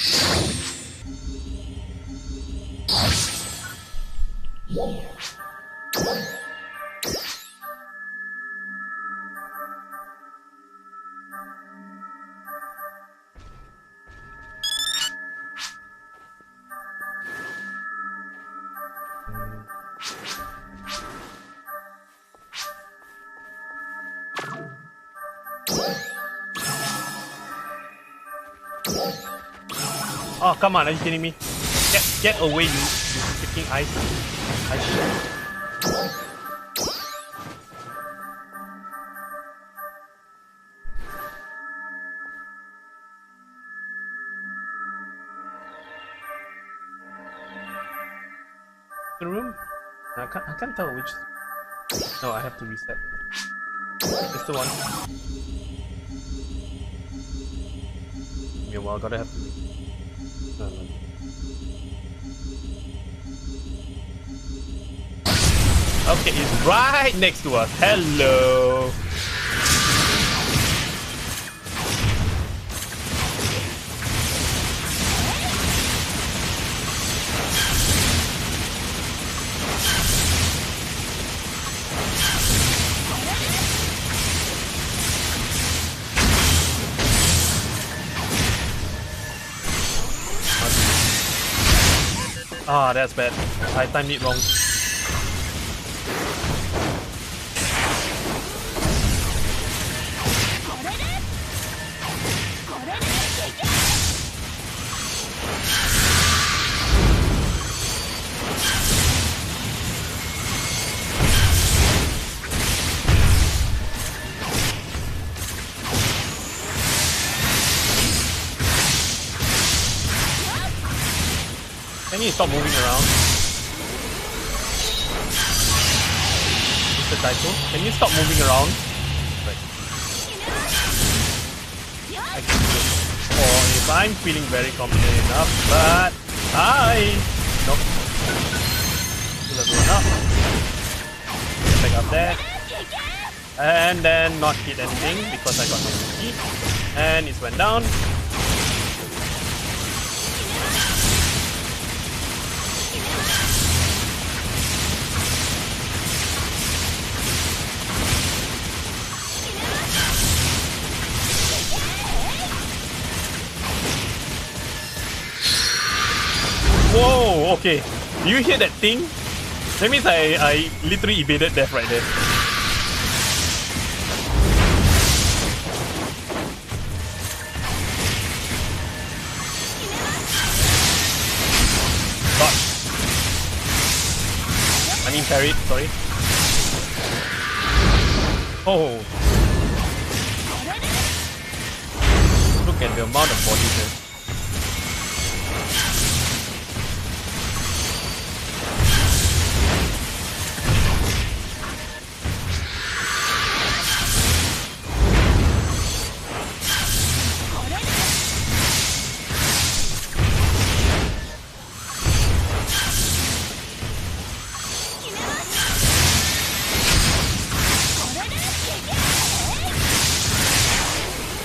Oh, come on, are you kidding me? Get away, you freaking ice. the room? I can't tell which. No, I have to reset. It's the one. Give me a while, gotta have to. No, no. Okay, it's right next to us. Hello. Ah, that's bad. I timed it wrong. Can you stop moving around? Mr. Taito, can you stop moving around? Right. Or if I'm feeling very confident enough, but nope. Pull everyone up. Get back up there. And then not hit anything because I got no key. And it went down. Whoa, okay. Do you hear that thing? That means I literally evaded death right there. Dodge. I mean parried, sorry. Oh. Look at the amount of bodies there.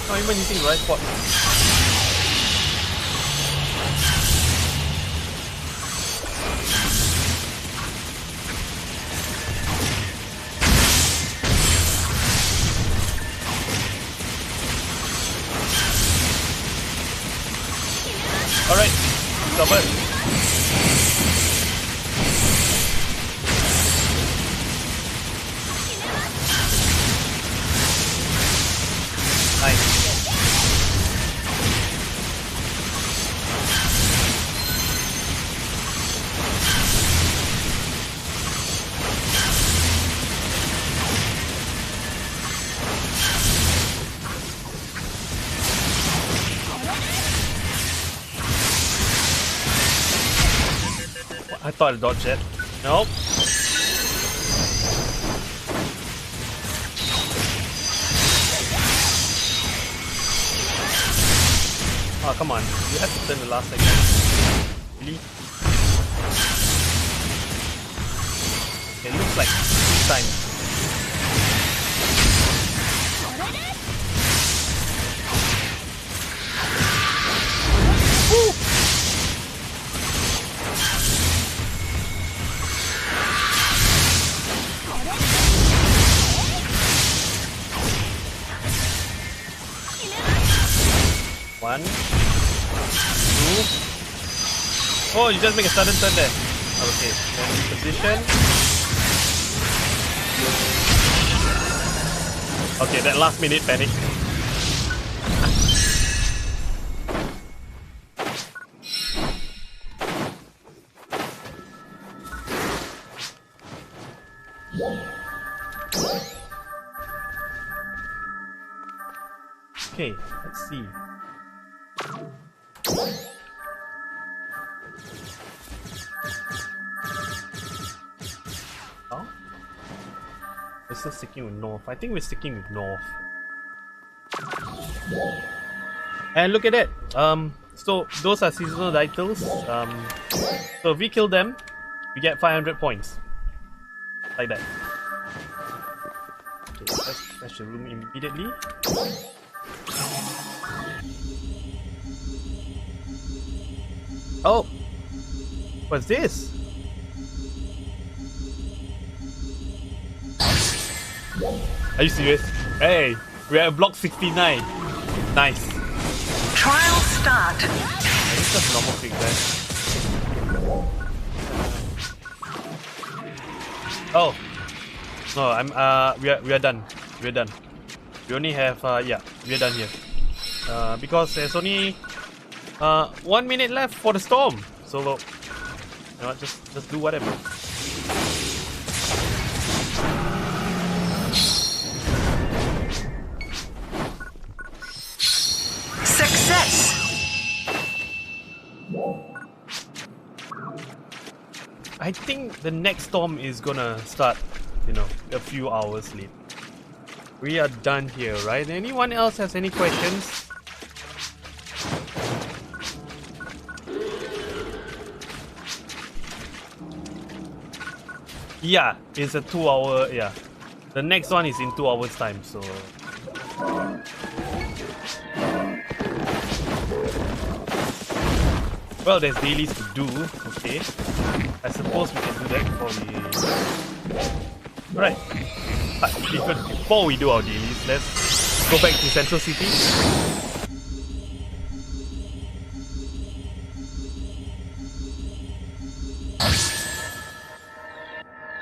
Not even using the right spot. Alright, covered. Nice. I thought I dodged it. Nope. Oh, come on. You have to turn the last second. Really? It looks like 3 times. Woo! One, 2. Oh, you just make a sudden turn there. Okay, then position. Okay, that last minute panic. Okay, let's see. we're still sticking with north. I think we're sticking with north. And look at that. So those are seasonal titles. So if we kill them, we get 500 points. Like that. Okay, let's fetch the room immediately. Oh! What's this? Are you serious? Hey! We're at block 69. Nice. Trial start. It's just normal thing there. Oh! No, we are done. We're done. We only have, yeah, we're done here. Because there's only 1 minute left for the storm. So, you know what, just do whatever. Success. I think the next storm is gonna start, you know, a few hours late. We are done here, right? Anyone else has any questions? Yeah, it's a 2 hour, yeah. The next one is in 2 hours time, so... Well, there's dailies to do, okay. I suppose we can do that before we... Alright. But even before we do our dailies, let's go back to Central City.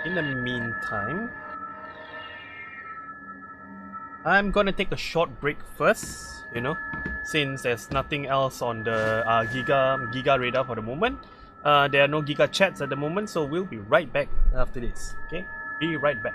In the meantime, I'm gonna take a short break first, you know, since there's nothing else on the Giga radar for the moment. There are no Giga chats at the moment, so we'll be right back after this, okay? Be right back.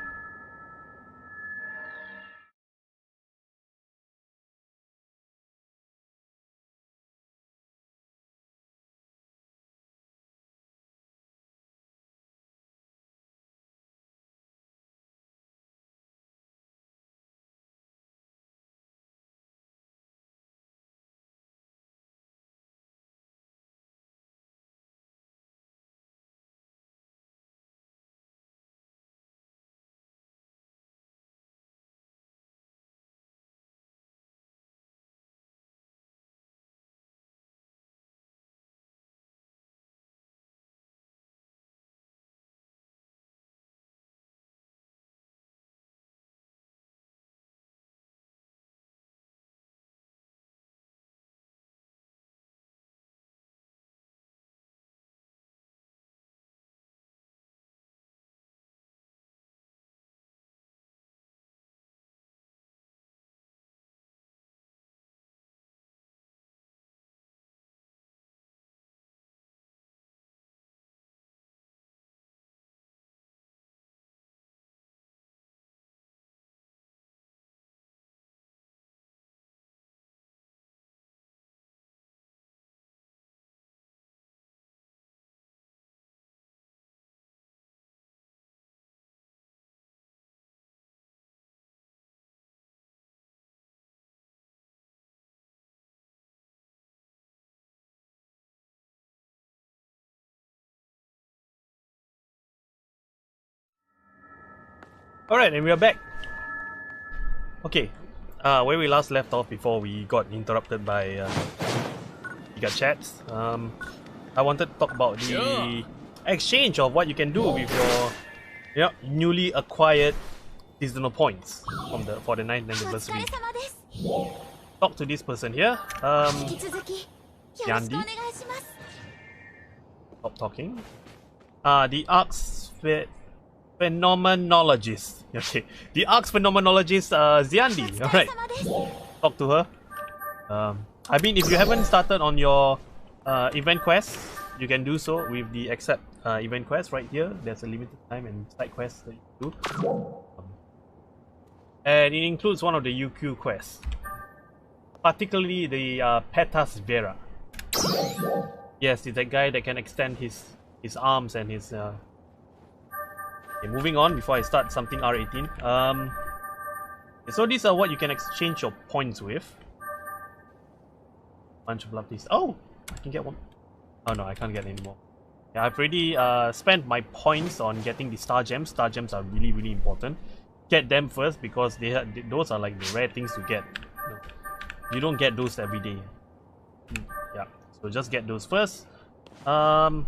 Alright, and we are back. Okay, where we last left off before we got interrupted by Giga chats. I wanted to talk about the exchange of what you can do with your newly acquired seasonal points from for the 9th anniversary. Talk to this person here. Yandi. Stop talking. The Arks Phenomenologist. Okay. The Arks Phenomenologist, Ziandi. Alright. Talk to her. I mean, if you haven't started on your event quest, you can do so with the accept event quest right here. There's a limited time and side quest that you can do. And it includes one of the UQ quests. Particularly the Petas Vera. Yes, it's that guy that can extend his arms and his Okay, moving on before I start something R18. So these are what you can exchange your points with. Bunch of lovelies. Oh, I can get one. Oh no, I can't get any more. Yeah, I've already spent my points on getting the star gems. Star gems are really important. Get them first because those are like the rare things to get. You don't get those every day. Yeah, so just get those first. I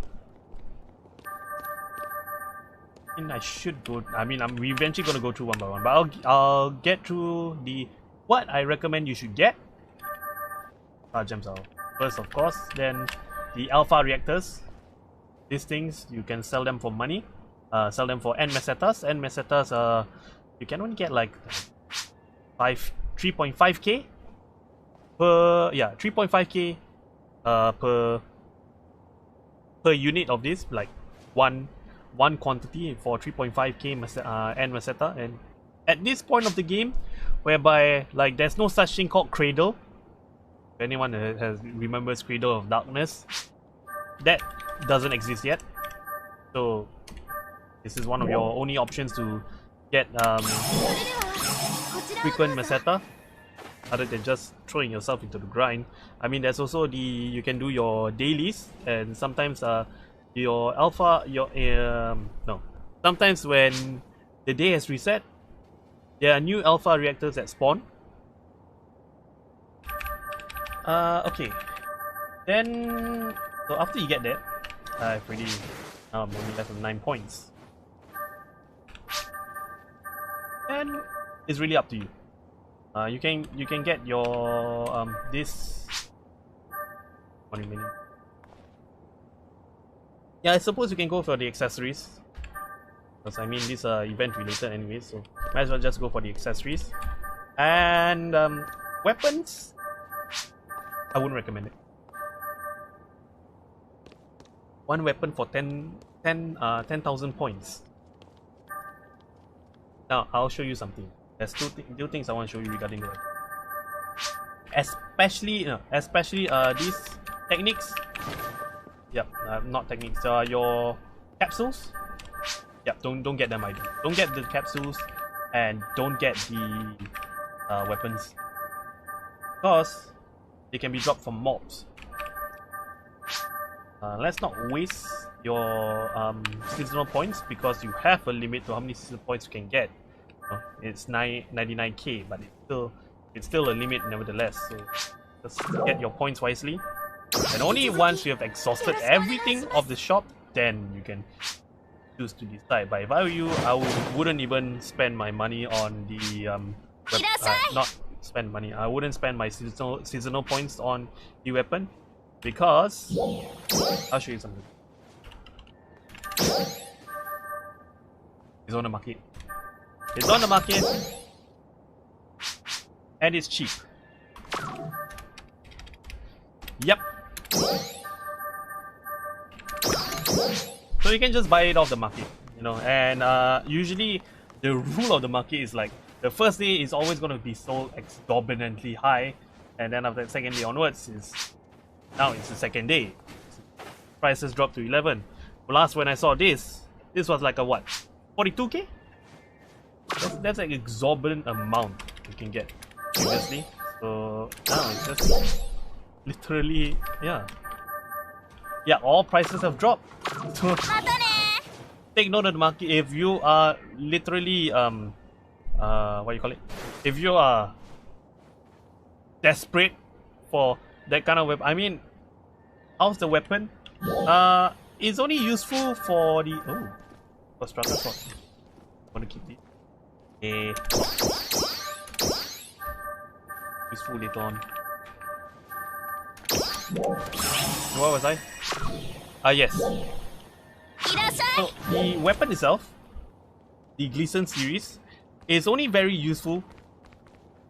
should go. I mean, we're eventually gonna go through one by one, but I'll get through what I recommend you should get. Star gems are first, of course. Then the alpha reactors. These things you can sell them for money. Sell them for N mesetas. N mesetas, you can only get like 3.5k per 3.5k per unit of this, like one quantity for 3.5k N meseta. And at this point of the game, whereby like there's no such thing called Cradle. If anyone remembers Cradle of Darkness, that doesn't exist yet. So this is one of your only options to get frequent meseta, other than just throwing yourself into the grind. I mean, there's also you can do your dailies, and sometimes your alpha, sometimes when the day has reset, there are new alpha reactors that spawn. Okay, then so after you get that, I've already I'm only left with 9 points. And it's really up to you. You can get your this. What do you mean? Yeah, I suppose you can go for the accessories. Because I mean these are event related anyway, so might as well just go for the accessories. And weapons, I wouldn't recommend it. One weapon for 10,000 points. Now I'll show you something. There's two things I want to show you regarding the weapon. Especially these techniques. Yep, not techniques. Your capsules. Yep, don't get them either. Don't get the capsules, and don't get the weapons, because they can be dropped from mobs. Let's not waste your seasonal points, because you have a limit to how many seasonal points you can get. It's 99k, but it's still a limit nevertheless. So just get your points wisely. And only once you have exhausted everything of the shop, then you can choose to decide. But if I were you, I wouldn't even spend my money on the I wouldn't spend my seasonal points on the weapon, because I'll show you something. It's on the market. It's on the market, and it's cheap. Yep. So you can just buy it off the market, and usually the rule of the market is like the first day is always going to be sold exorbitantly high, and then after the second day onwards now it's the second day. Prices drop to 11. Last when I saw this was like a what? 42k? That's an exorbitant amount you can get previously. So now it's just literally, yeah, all prices have dropped. So take note of the market. If you are literally what do you call it? If you are desperate for that kind of weapon, I mean, how's the weapon? It's only useful for the for struggle sword. Want to keep it. Useful later on. What was I? Yes. So the weapon itself, the Gleason series, is only very useful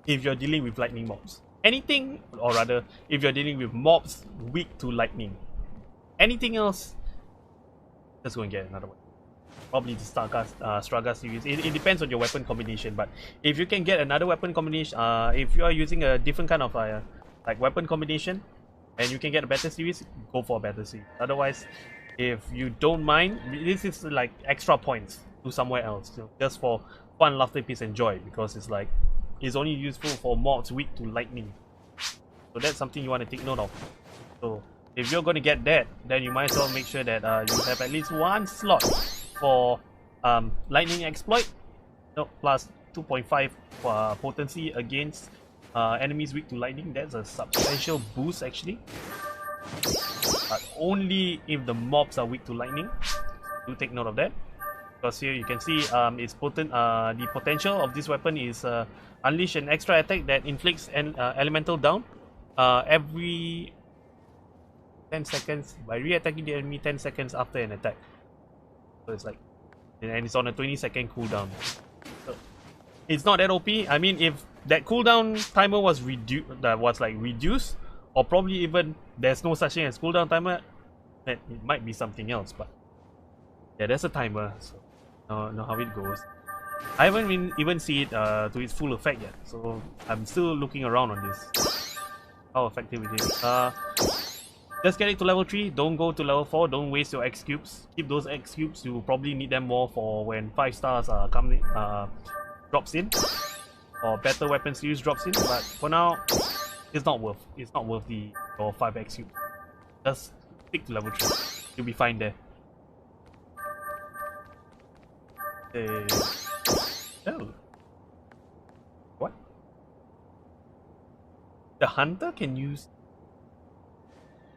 if you're dealing with lightning mobs. Anything, or rather, if you're dealing with mobs weak to lightning. Anything else, just go and get another one. Probably the Straga series. It depends on your weapon combination, but if you can get another weapon combination, if you are using a different kind of like weapon combination, and you can get a better series, go for a better series. Otherwise, if you don't mind, this is like extra points to somewhere else, you know, just for fun, laughter, peace, and joy, because it's like it's only useful for mobs weak to lightning. So that's something you want to take note of. So if you're going to get that, then you might as well make sure that you have at least one slot for lightning exploit, plus 2.5 potency against enemies weak to lightning. That's a substantial boost actually, but only if the mobs are weak to lightning. Do take note of that, because here you can see it's potent. The potential of this weapon is unleash an extra attack that inflicts an elemental down every 10 seconds by re-attacking the enemy 10 seconds after an attack. So it's like, and it's on a 20-second cooldown. So it's not that OP. I mean, if that cooldown timer was reduced, or probably even there's no such thing as cooldown timer, then it might be something else. But yeah, there's a timer, so know how it goes. I haven't even see it to its full effect yet, so I'm still looking around on this, how effective it is. Just get it to level 3, don't go to level 4, don't waste your X cubes. Keep those X cubes, you probably need them more for when 5 stars drops in, or better weapons to use drops in. But for now, it's not worth the your 5 X cubes. Just stick to level 3, you'll be fine there. Oh. What? The hunter can use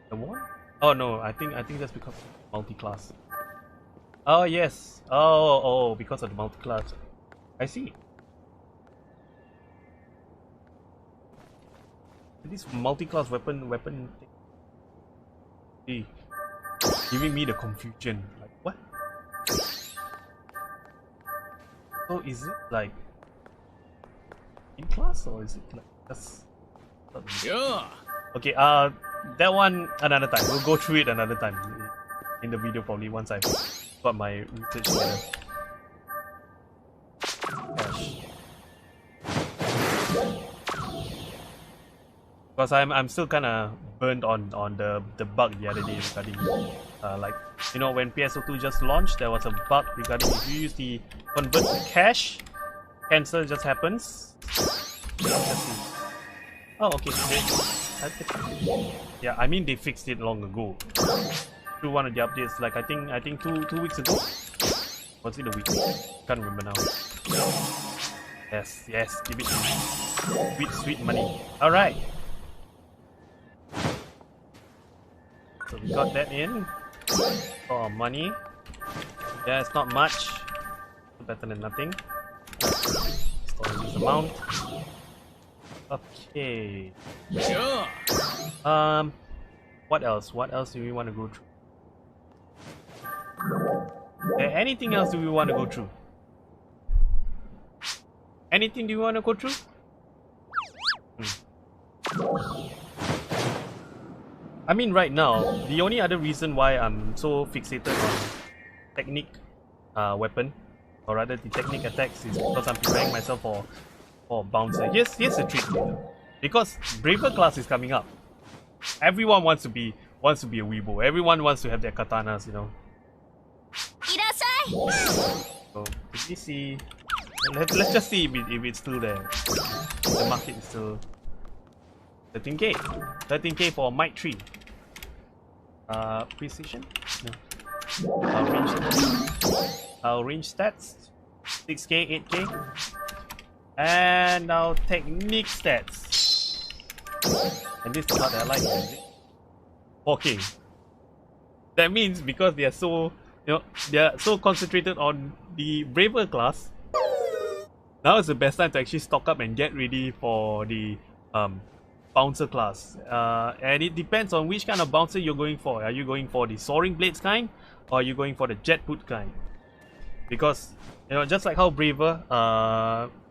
the what? Oh no, I think that's because of multi-class. Oh yes. Oh, because of the multi-class. I see. This multi-class weapon thing. Giving me the confusion. Like what? So is it like in class, or is it like just? Yeah. Okay, that one another time. We'll go through it another time in the video, probably once I've got my research together. Gosh. Because I'm still kind of burned on the bug the other day regarding like, you know, when PSO2 just launched, there was a bug regarding if you use the convert to cache, cancel just happens. Oh, okay. Yeah, I mean they fixed it long ago. Through one of the updates, like I think two weeks ago. Was it a week? Can't remember now. Yes, give it to me. Sweet money. Alright. So we got that in. Oh, money. Yeah, it's not much. Better than nothing. Store this amount. Okay. Yeah. What else? What else do we want to go through? Anything else do we want to go through? Anything do you want to go through? I mean, right now, the only other reason why I'm so fixated on technique weapon, or rather the technique attacks, is because I'm preparing myself for bouncer. Here's the trick, because Braver class is coming up. Everyone wants to be a weebo. Everyone wants to have their katanas, you know. So let me see. Let's just see if it's still there. The market is still 13k. 13k for Might 3. Precision? No. Range stats. 6k, 8k. And now technique stats. And this is the part that I like, is it? 4k. That means because they are so, they are so concentrated on the Braver class, now is the best time to actually stock up and get ready for the bouncer class. And it depends on which kind of bouncer you're going for. Are you going for the soaring blades kind, or are you going for the jet boot kind? Because, just like how Braver,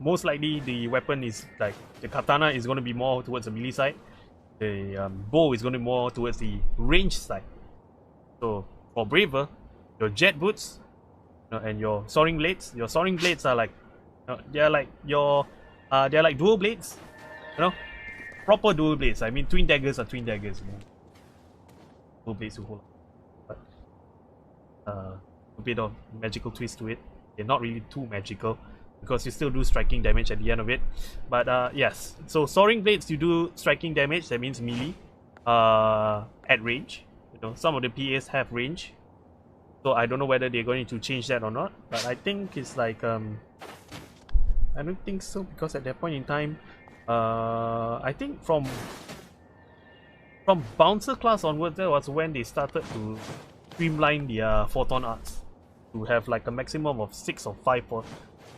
most likely the weapon is like, the katana is going to be more towards the melee side. The bow is going to be more towards the range side. So for Braver, your jet boots and your soaring blades are like, they're like dual blades, proper dual blades. I mean, twin daggers are twin daggers, dual blades to hold. But a bit of magical twist to it. They're not really too magical because you still do striking damage at the end of it. But yes, so soaring blades, you do striking damage. That means melee at range. You know, some of the PAs have range, so I don't know whether they're going to change that or not. But I think it's like I don't think so, because at that point in time, I think from Bouncer class onwards, that was when they started to streamline their photon arts to have like a maximum of 6 or 5 or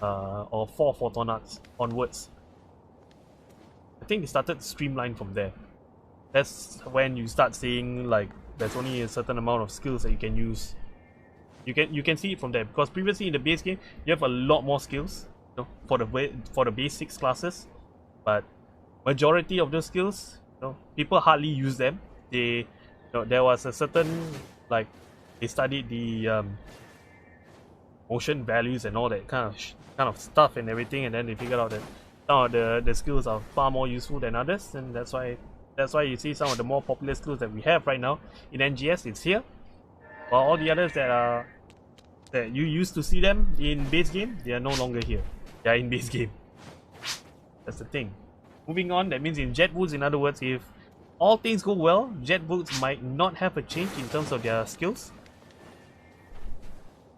4 photon arts onwards. I think they started to streamline from there. That's when you start seeing like there's only a certain amount of skills that you can use. You can see it from there, because previously in the base game you have a lot more skills, you know, for the base 6 classes, but majority of those skills, you know, people hardly use them. They, you know, there was a certain, like, they studied the motion values and all that kind of stuff and everything, and then they figured out that some of the skills are far more useful than others, and that's why you see some of the more popular skills that we have right now in NGS, it's here, while all the others that you used to see them in base game, they are no longer here. They are in base game. That's the thing. Moving on, that means in jet boots, in other words, if all things go well, jet boots might not have a change in terms of their skills.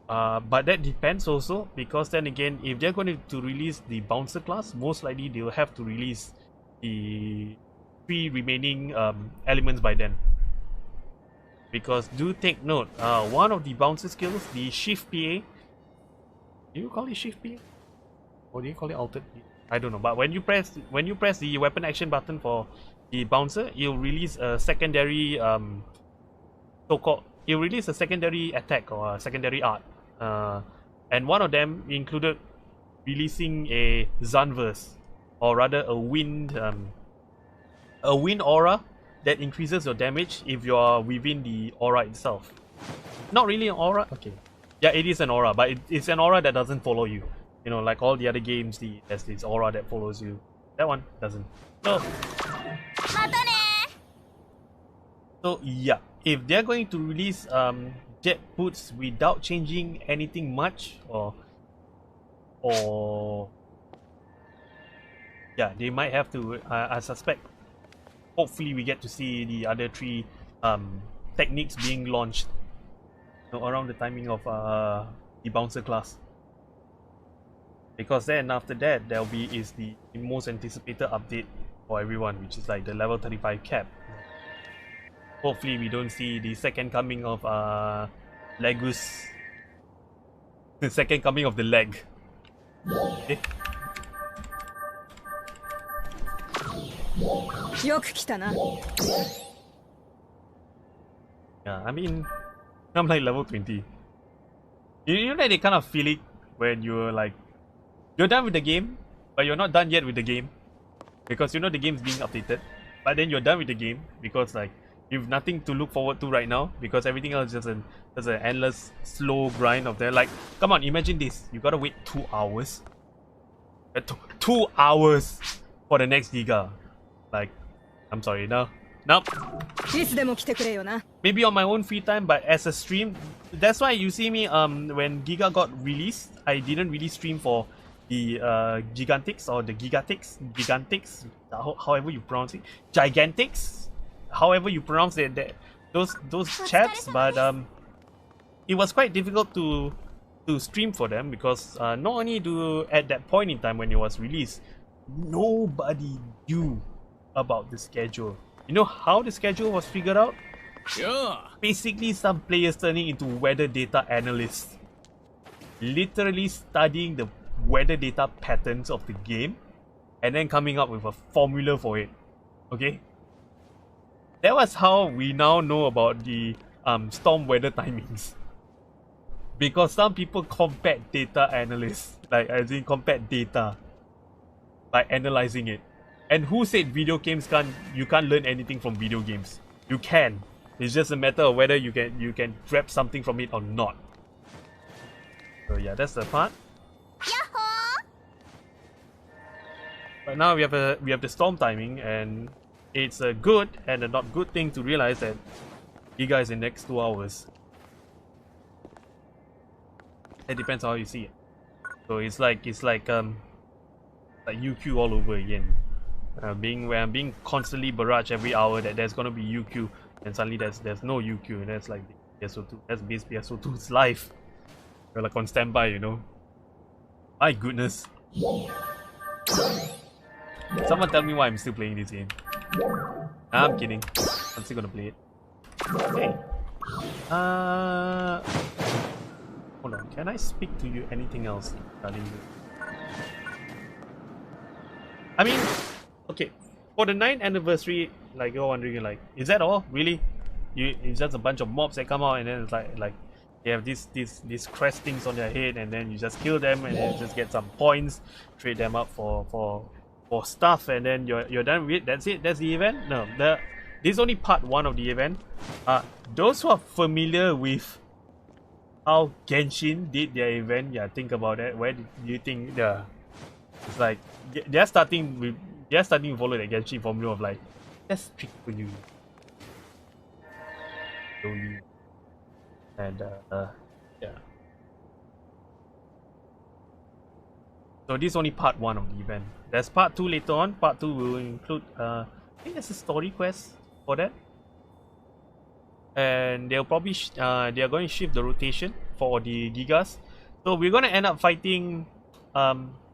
But that depends also, because then again, if they're going to release the Bouncer class, most likely they will have to release the 3 remaining elements by then. Because do take note, one of the Bouncer skills, the Shift PA, do you call it Shift PA? Or do you call it Altered PA? I don't know, but when you press the weapon action button for the Bouncer, it'll release a secondary it'll release a secondary attack or a secondary art. And one of them included releasing a Zanverse, or rather a wind aura that increases your damage if you are within the aura itself. Not really an aura, okay. Yeah, it is an aura, but it's an aura that doesn't follow you. You know, like all the other games, there's this aura that follows you. That one doesn't. So yeah, if they're going to release jet boots without changing anything much, or yeah, they might have to. I suspect. Hopefully, we get to see the other 3 techniques being launched, you know, around the timing of the Bouncer class. Because then after that, is the most anticipated update for everyone, which is like the level 35 cap. Hopefully we don't see the second coming of Legus. The second coming of the leg. Okay. Yeah, I mean, I'm like level 20. You know that they kind of feel it when you're like, you're done with the game, but you're not done yet with the game, because you know the game's being updated, but then you're done with the game because like you've nothing to look forward to right now, because everything else is just an endless slow grind of there. Like, come on, imagine this: you gotta wait 2 hours, 2 hours for the next Giga. Like, I'm sorry, no. Maybe on my own free time, but as a stream, that's why you see me when Giga got released, I didn't really stream for the Gigantics or the Gigantics, however you pronounce it, Gigantics, however you pronounce it, those chats. But it was quite difficult to stream for them, because not only at that point in time when it was released, nobody knew about the schedule. You know how the schedule was figured out? Yeah. Basically, some players turning into weather data analysts, literally studying the weather data patterns of the game and then coming up with a formula for it. Okay, that was how we now know about the storm weather timings, because some people compared data analysts, like as in compared data by analyzing it. And who said video games you can't learn anything from video games? You can. It's just a matter of whether you can grab something from it or not. So yeah, that's the part. But now we have the storm timing, and it's a good and a not good thing to realize that Giga is in the next 2 hours. It depends on how you see it. So it's like UQ all over again. When I'm being constantly barraged every hour that there's gonna be UQ, and suddenly there's no UQ, and that's like PSO2. That's base PSO2's life. You're like on standby, you know. My goodness. Someone tell me why I'm still playing this game. Nah, I'm kidding. I'm still gonna play it. Okay. Hold on. Can I speak to you anything else regarding this? I mean, okay. For the 9th anniversary, like you're wondering, like, is that all? Really? It's just a bunch of mobs that come out, and then it's like they have these crest things on their head, and then you just kill them, and then just get some points, trade them up for stuff, and then you're done with it. That's it. That's the event. No, this is only part 1 of the event. Those who are familiar with how Genshin did their event, yeah, think about that. Where do you think it's like they're starting to follow the Genshin formula of like, let's trick for you. And yeah. So this is only part 1 of the event. There's part 2 later on. Part 2 will include I think there's a story quest for that. And they'll probably they are going to shift the rotation for the Gigas. So we're going to end up fighting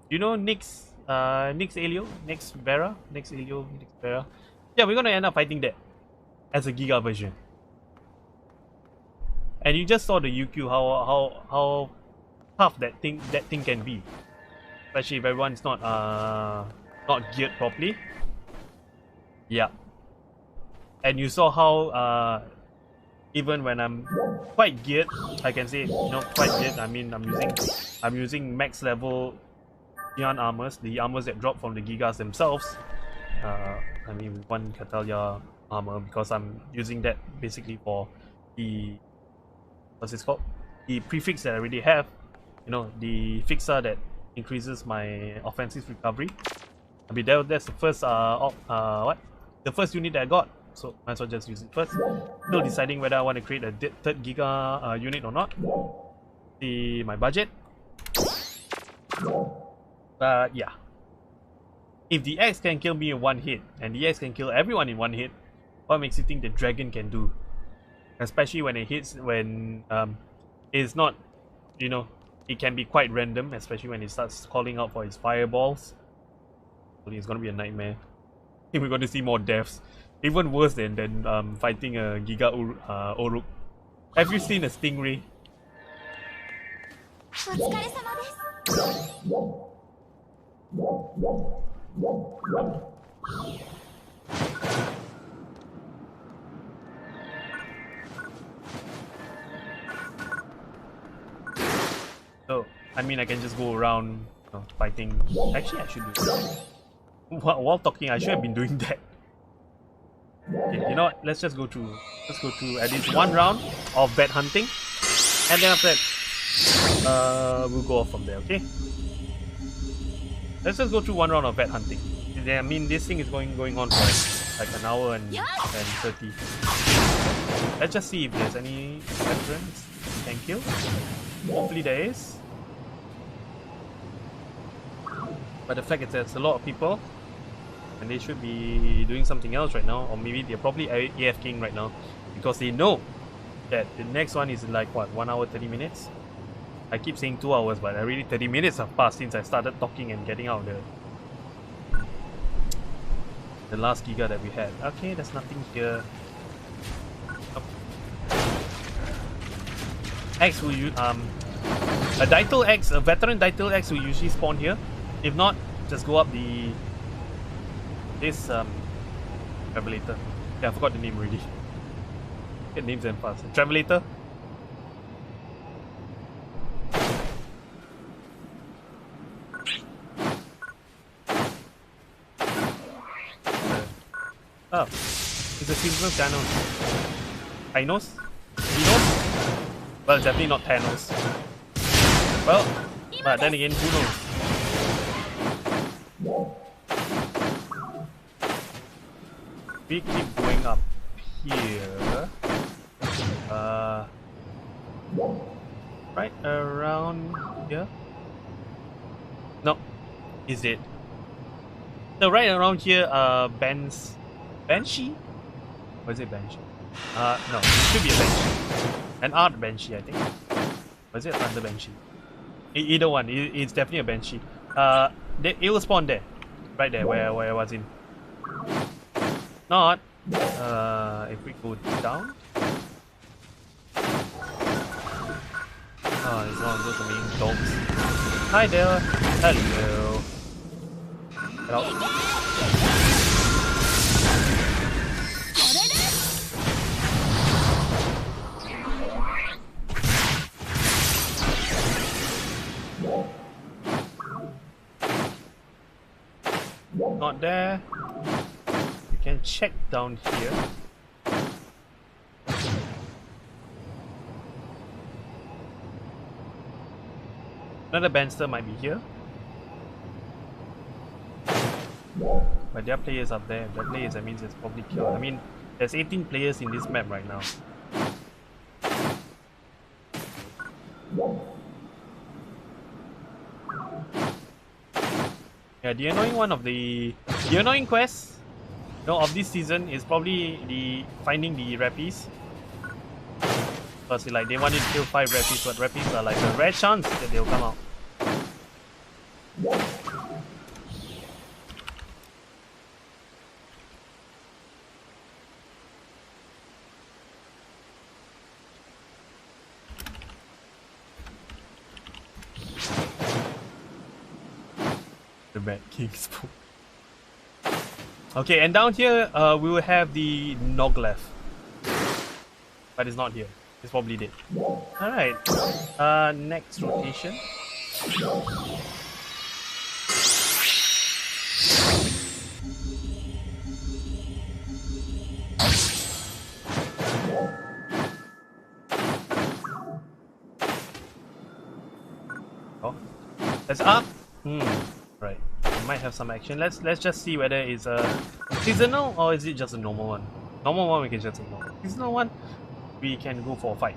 you know, Nyx Elio, Nyx Vera. Yeah, we're going to end up fighting that as a Giga version. And you just saw the UQ, how tough that thing can be, especially if everyone's not geared properly. Yeah. And you saw how even when I'm quite geared, I can say, you know, quite geared. I mean, I'm using max level Neon armors, the armors that drop from the Gigas themselves. I mean, one Catalia armor, because I'm using that basically for the, what's it called? The prefix that I already have. You know, the fixer that increases my offensive recovery. I mean, that's the first the first unit that I got. So might as well just use it first. Still deciding whether I want to create a 3rd Giga unit or not. See my budget. But yeah. If the X can kill me in 1 hit, and the X can kill everyone in 1 hit, what makes you think the dragon can do? Especially when it hits, when it's not, you know, it can be quite random, especially when it starts calling out for its fireballs. It's gonna be a nightmare. I think we're gonna see more deaths. Even worse than fighting a Giga Oruk. Have you seen a Stingray? So, I mean, I can just go around, you know, fighting. Actually, I should do that. While talking, I should have been doing that. Okay, you know what? Let's go through at least 1 round of bat hunting, and then after that, we'll go off from there. Okay. Let's just go through 1 round of bat hunting. I mean, this thing is going on for like an hour and 30. Let's just see if there's any veterans we can kill. Hopefully there is. But the fact is there's a lot of people, and they should be doing something else right now, or maybe they're probably AFKing right now, because they know that the next one is in like what, 1 hour 30 minutes? I keep saying 2 hours, but already 30 minutes have passed since I started talking and getting out the last Giga that we had. Okay, there's nothing here. Oh. X will use a Dytel X, a veteran Dytel X will usually spawn here. If not, just go up this Travelator. Yeah, I forgot the name already. Get names and fast. Travelator. Oh, it's a seasonal channel. Thanos? Thanos? Well, it's definitely not Thanos. Well, but then again, who knows? We keep going up here. Right around here. No, is it? So right around here, Banshee? Or is it Banshee? No, it should be a Banshee. An Art Banshee, I think. Or is it Thunder Banshee? Either one, it's definitely a Banshee. It will spawn there. Right there, where I was in. Not. If we go down. Oh, it's one of those amazing dogs. Hi there. Hello. Hello. Not there. We can check down here. Another Banster might be here. But there are players up there. If there are players, that means it's probably killed. I mean, there's 18 players in this map right now. Yeah, the annoying quest, of this season is probably the finding the rappies. Because like they wanted to kill 5 rappies, but rappies are like a rare chance that they'll come out. The Mad King's Book. Okay, and down here we will have the Noglev. But it's not here. It's probably dead. Alright. Next rotation. Oh. That's up! Right. We might have some action. Let's just see whether it's a seasonal or is it just a normal one. Normal one we can just ignore. Seasonal one we can go for a fight.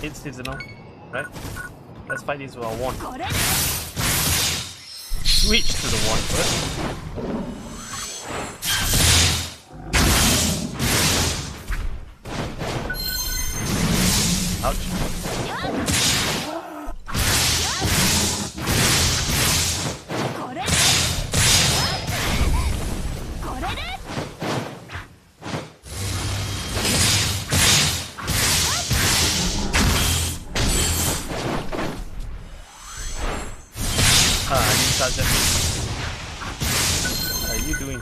It's seasonal. Right? Let's fight this with our wand. Switch to the wand first. Ouch. Sergeant. What are you doing?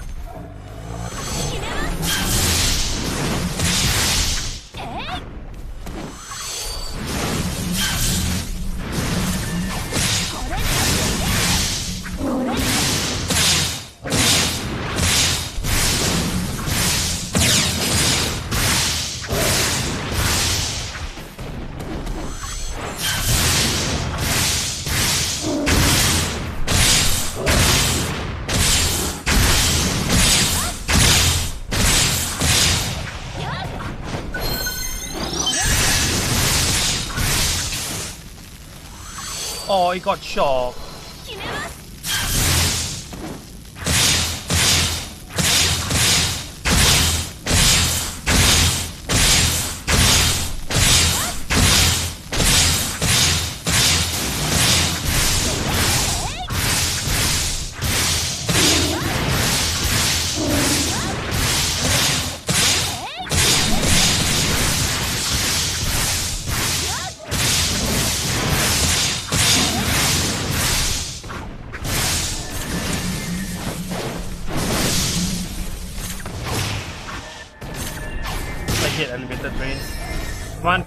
Oh, he got shocked. Elevator train. Come on.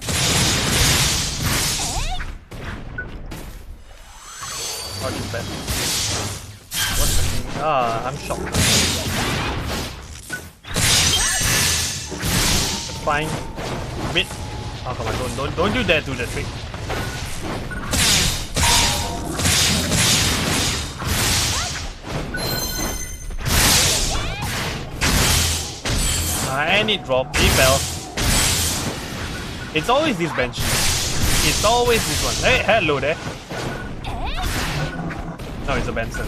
Oh, this bad. What's happening? Ah, I'm shocked. That's fine. Mid. Oh, come on, don't you dare do that trick. And it dropped. It fell. It's always this bench. It's always this one. Hey, hello there. No, it's a Benson.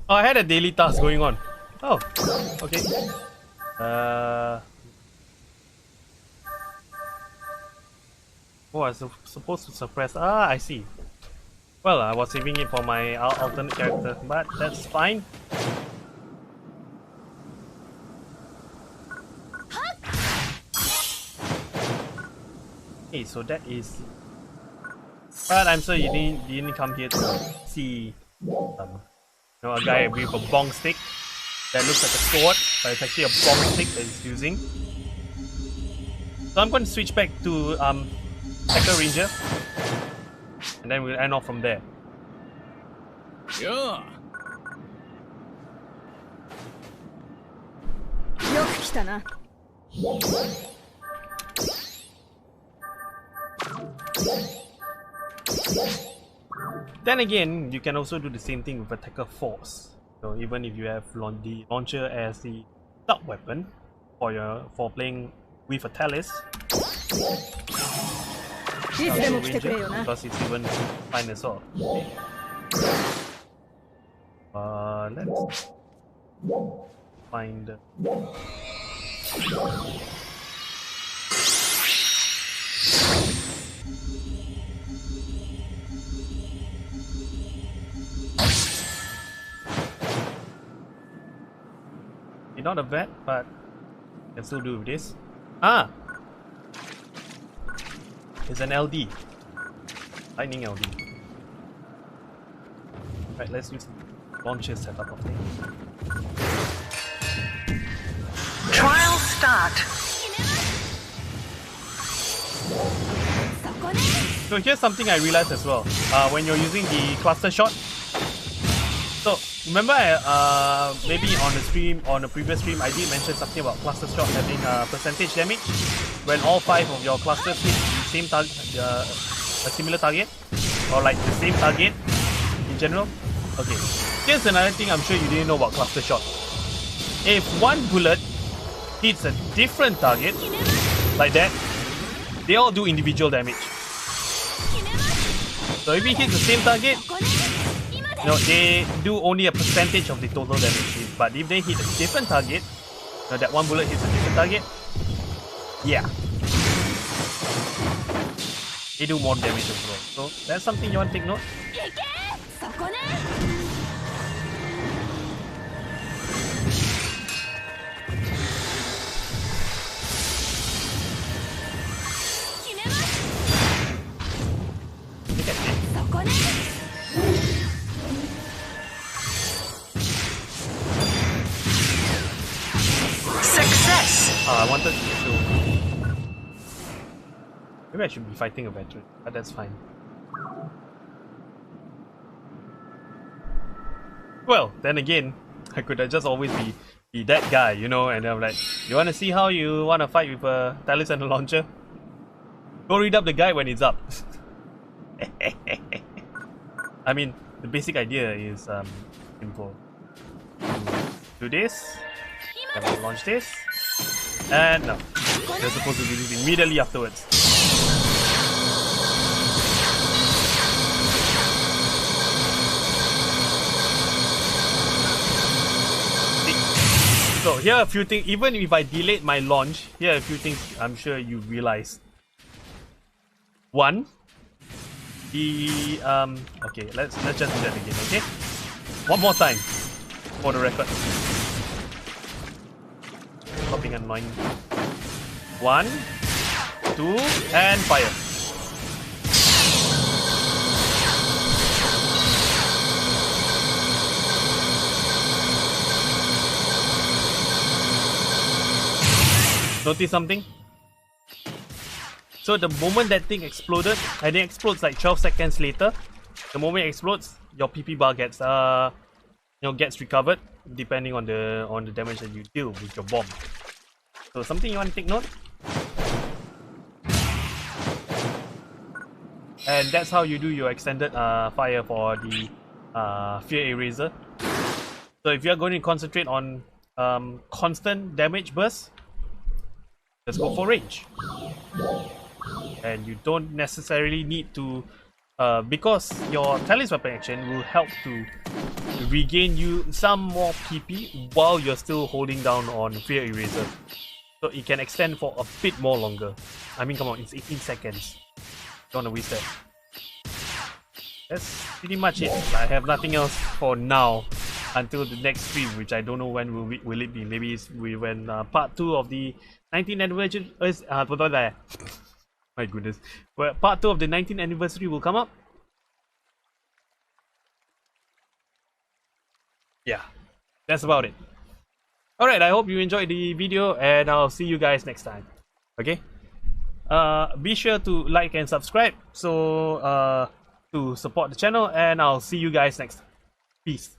Oh, I had a daily task going on. Oh, okay. Oh, I was supposed to suppress. Ah, I see. Well, I was saving it for my alternate character, but that's fine. Okay, so that is. But I'm sure you didn't come here to see. You know, a guy with a bong stick that looks like a sword, but it's actually a bong stick that he's using. So I'm going to switch back to Hacker Ranger, and then we'll end off from there. Yeah. Then again, you can also do the same thing with Attacker Force. So even if you have the launcher as the sub weapon for playing with a Talis, because it's even fine as well. Let's find. Not a vet, but can still do with this. Ah, it's an LD, lightning LD. Right, let's use the launcher setup of things. Trial start. So here's something I realized as well. When you're using the cluster shot. So remember, maybe on the stream, on a previous stream, I did mention something about cluster shot having percentage damage when all 5 of your clusters hit the same target, a similar target, or like the same target in general. Okay, here's another thing I'm sure you didn't know about cluster shot. If one bullet hits a different target, like that, they all do individual damage. So if it hits the same target, no, they do only a percentage of the total damage. But if they hit a different target, that one bullet hits a different target, yeah, they do more damage as well. So that's something you want to take note. Look at this. Success. I wanted to. Maybe I should be fighting a veteran, but that's fine. Well, then again, I could have just always be that guy, you know, and I'm like, you want to see how you want to fight with a Talis and a launcher? Go read up the guide when it's up. I mean, the basic idea is simple. Do this, and we'll launch this, and no, they're supposed to do this immediately afterwards. So here are a few things. Even if I delayed my launch, here are a few things I'm sure you realize. One, the okay, let's just do that again, okay? One more time for the record. Stopping annoying. 1, 2, and fire. Notice something? So the moment that thing exploded, and it explodes like 12 seconds later, the moment it explodes, your PP bar gets gets recovered depending on the damage that you deal with your bomb. So something you want to take note. And that's how you do your extended fire for the Fear Eraser. So if you're going to concentrate on constant damage bursts, let's go for range. And you don't necessarily need to, because your Talus weapon action will help to regain you some more PP while you're still holding down on Fear Eraser. So it can extend for a bit more longer. I mean, come on, it's 18 seconds. Don't want to waste that. That's pretty much it. I have nothing else for now until the next stream, which I don't know when will it be. Maybe it's when part 2 of the 19th anniversary. My goodness. Well, part 2 of the 19th anniversary will come up. Yeah, that's about it. Alright, I hope you enjoyed the video, and I'll see you guys next time. Okay? Be sure to like and subscribe so to support the channel, and I'll see you guys next time. Peace.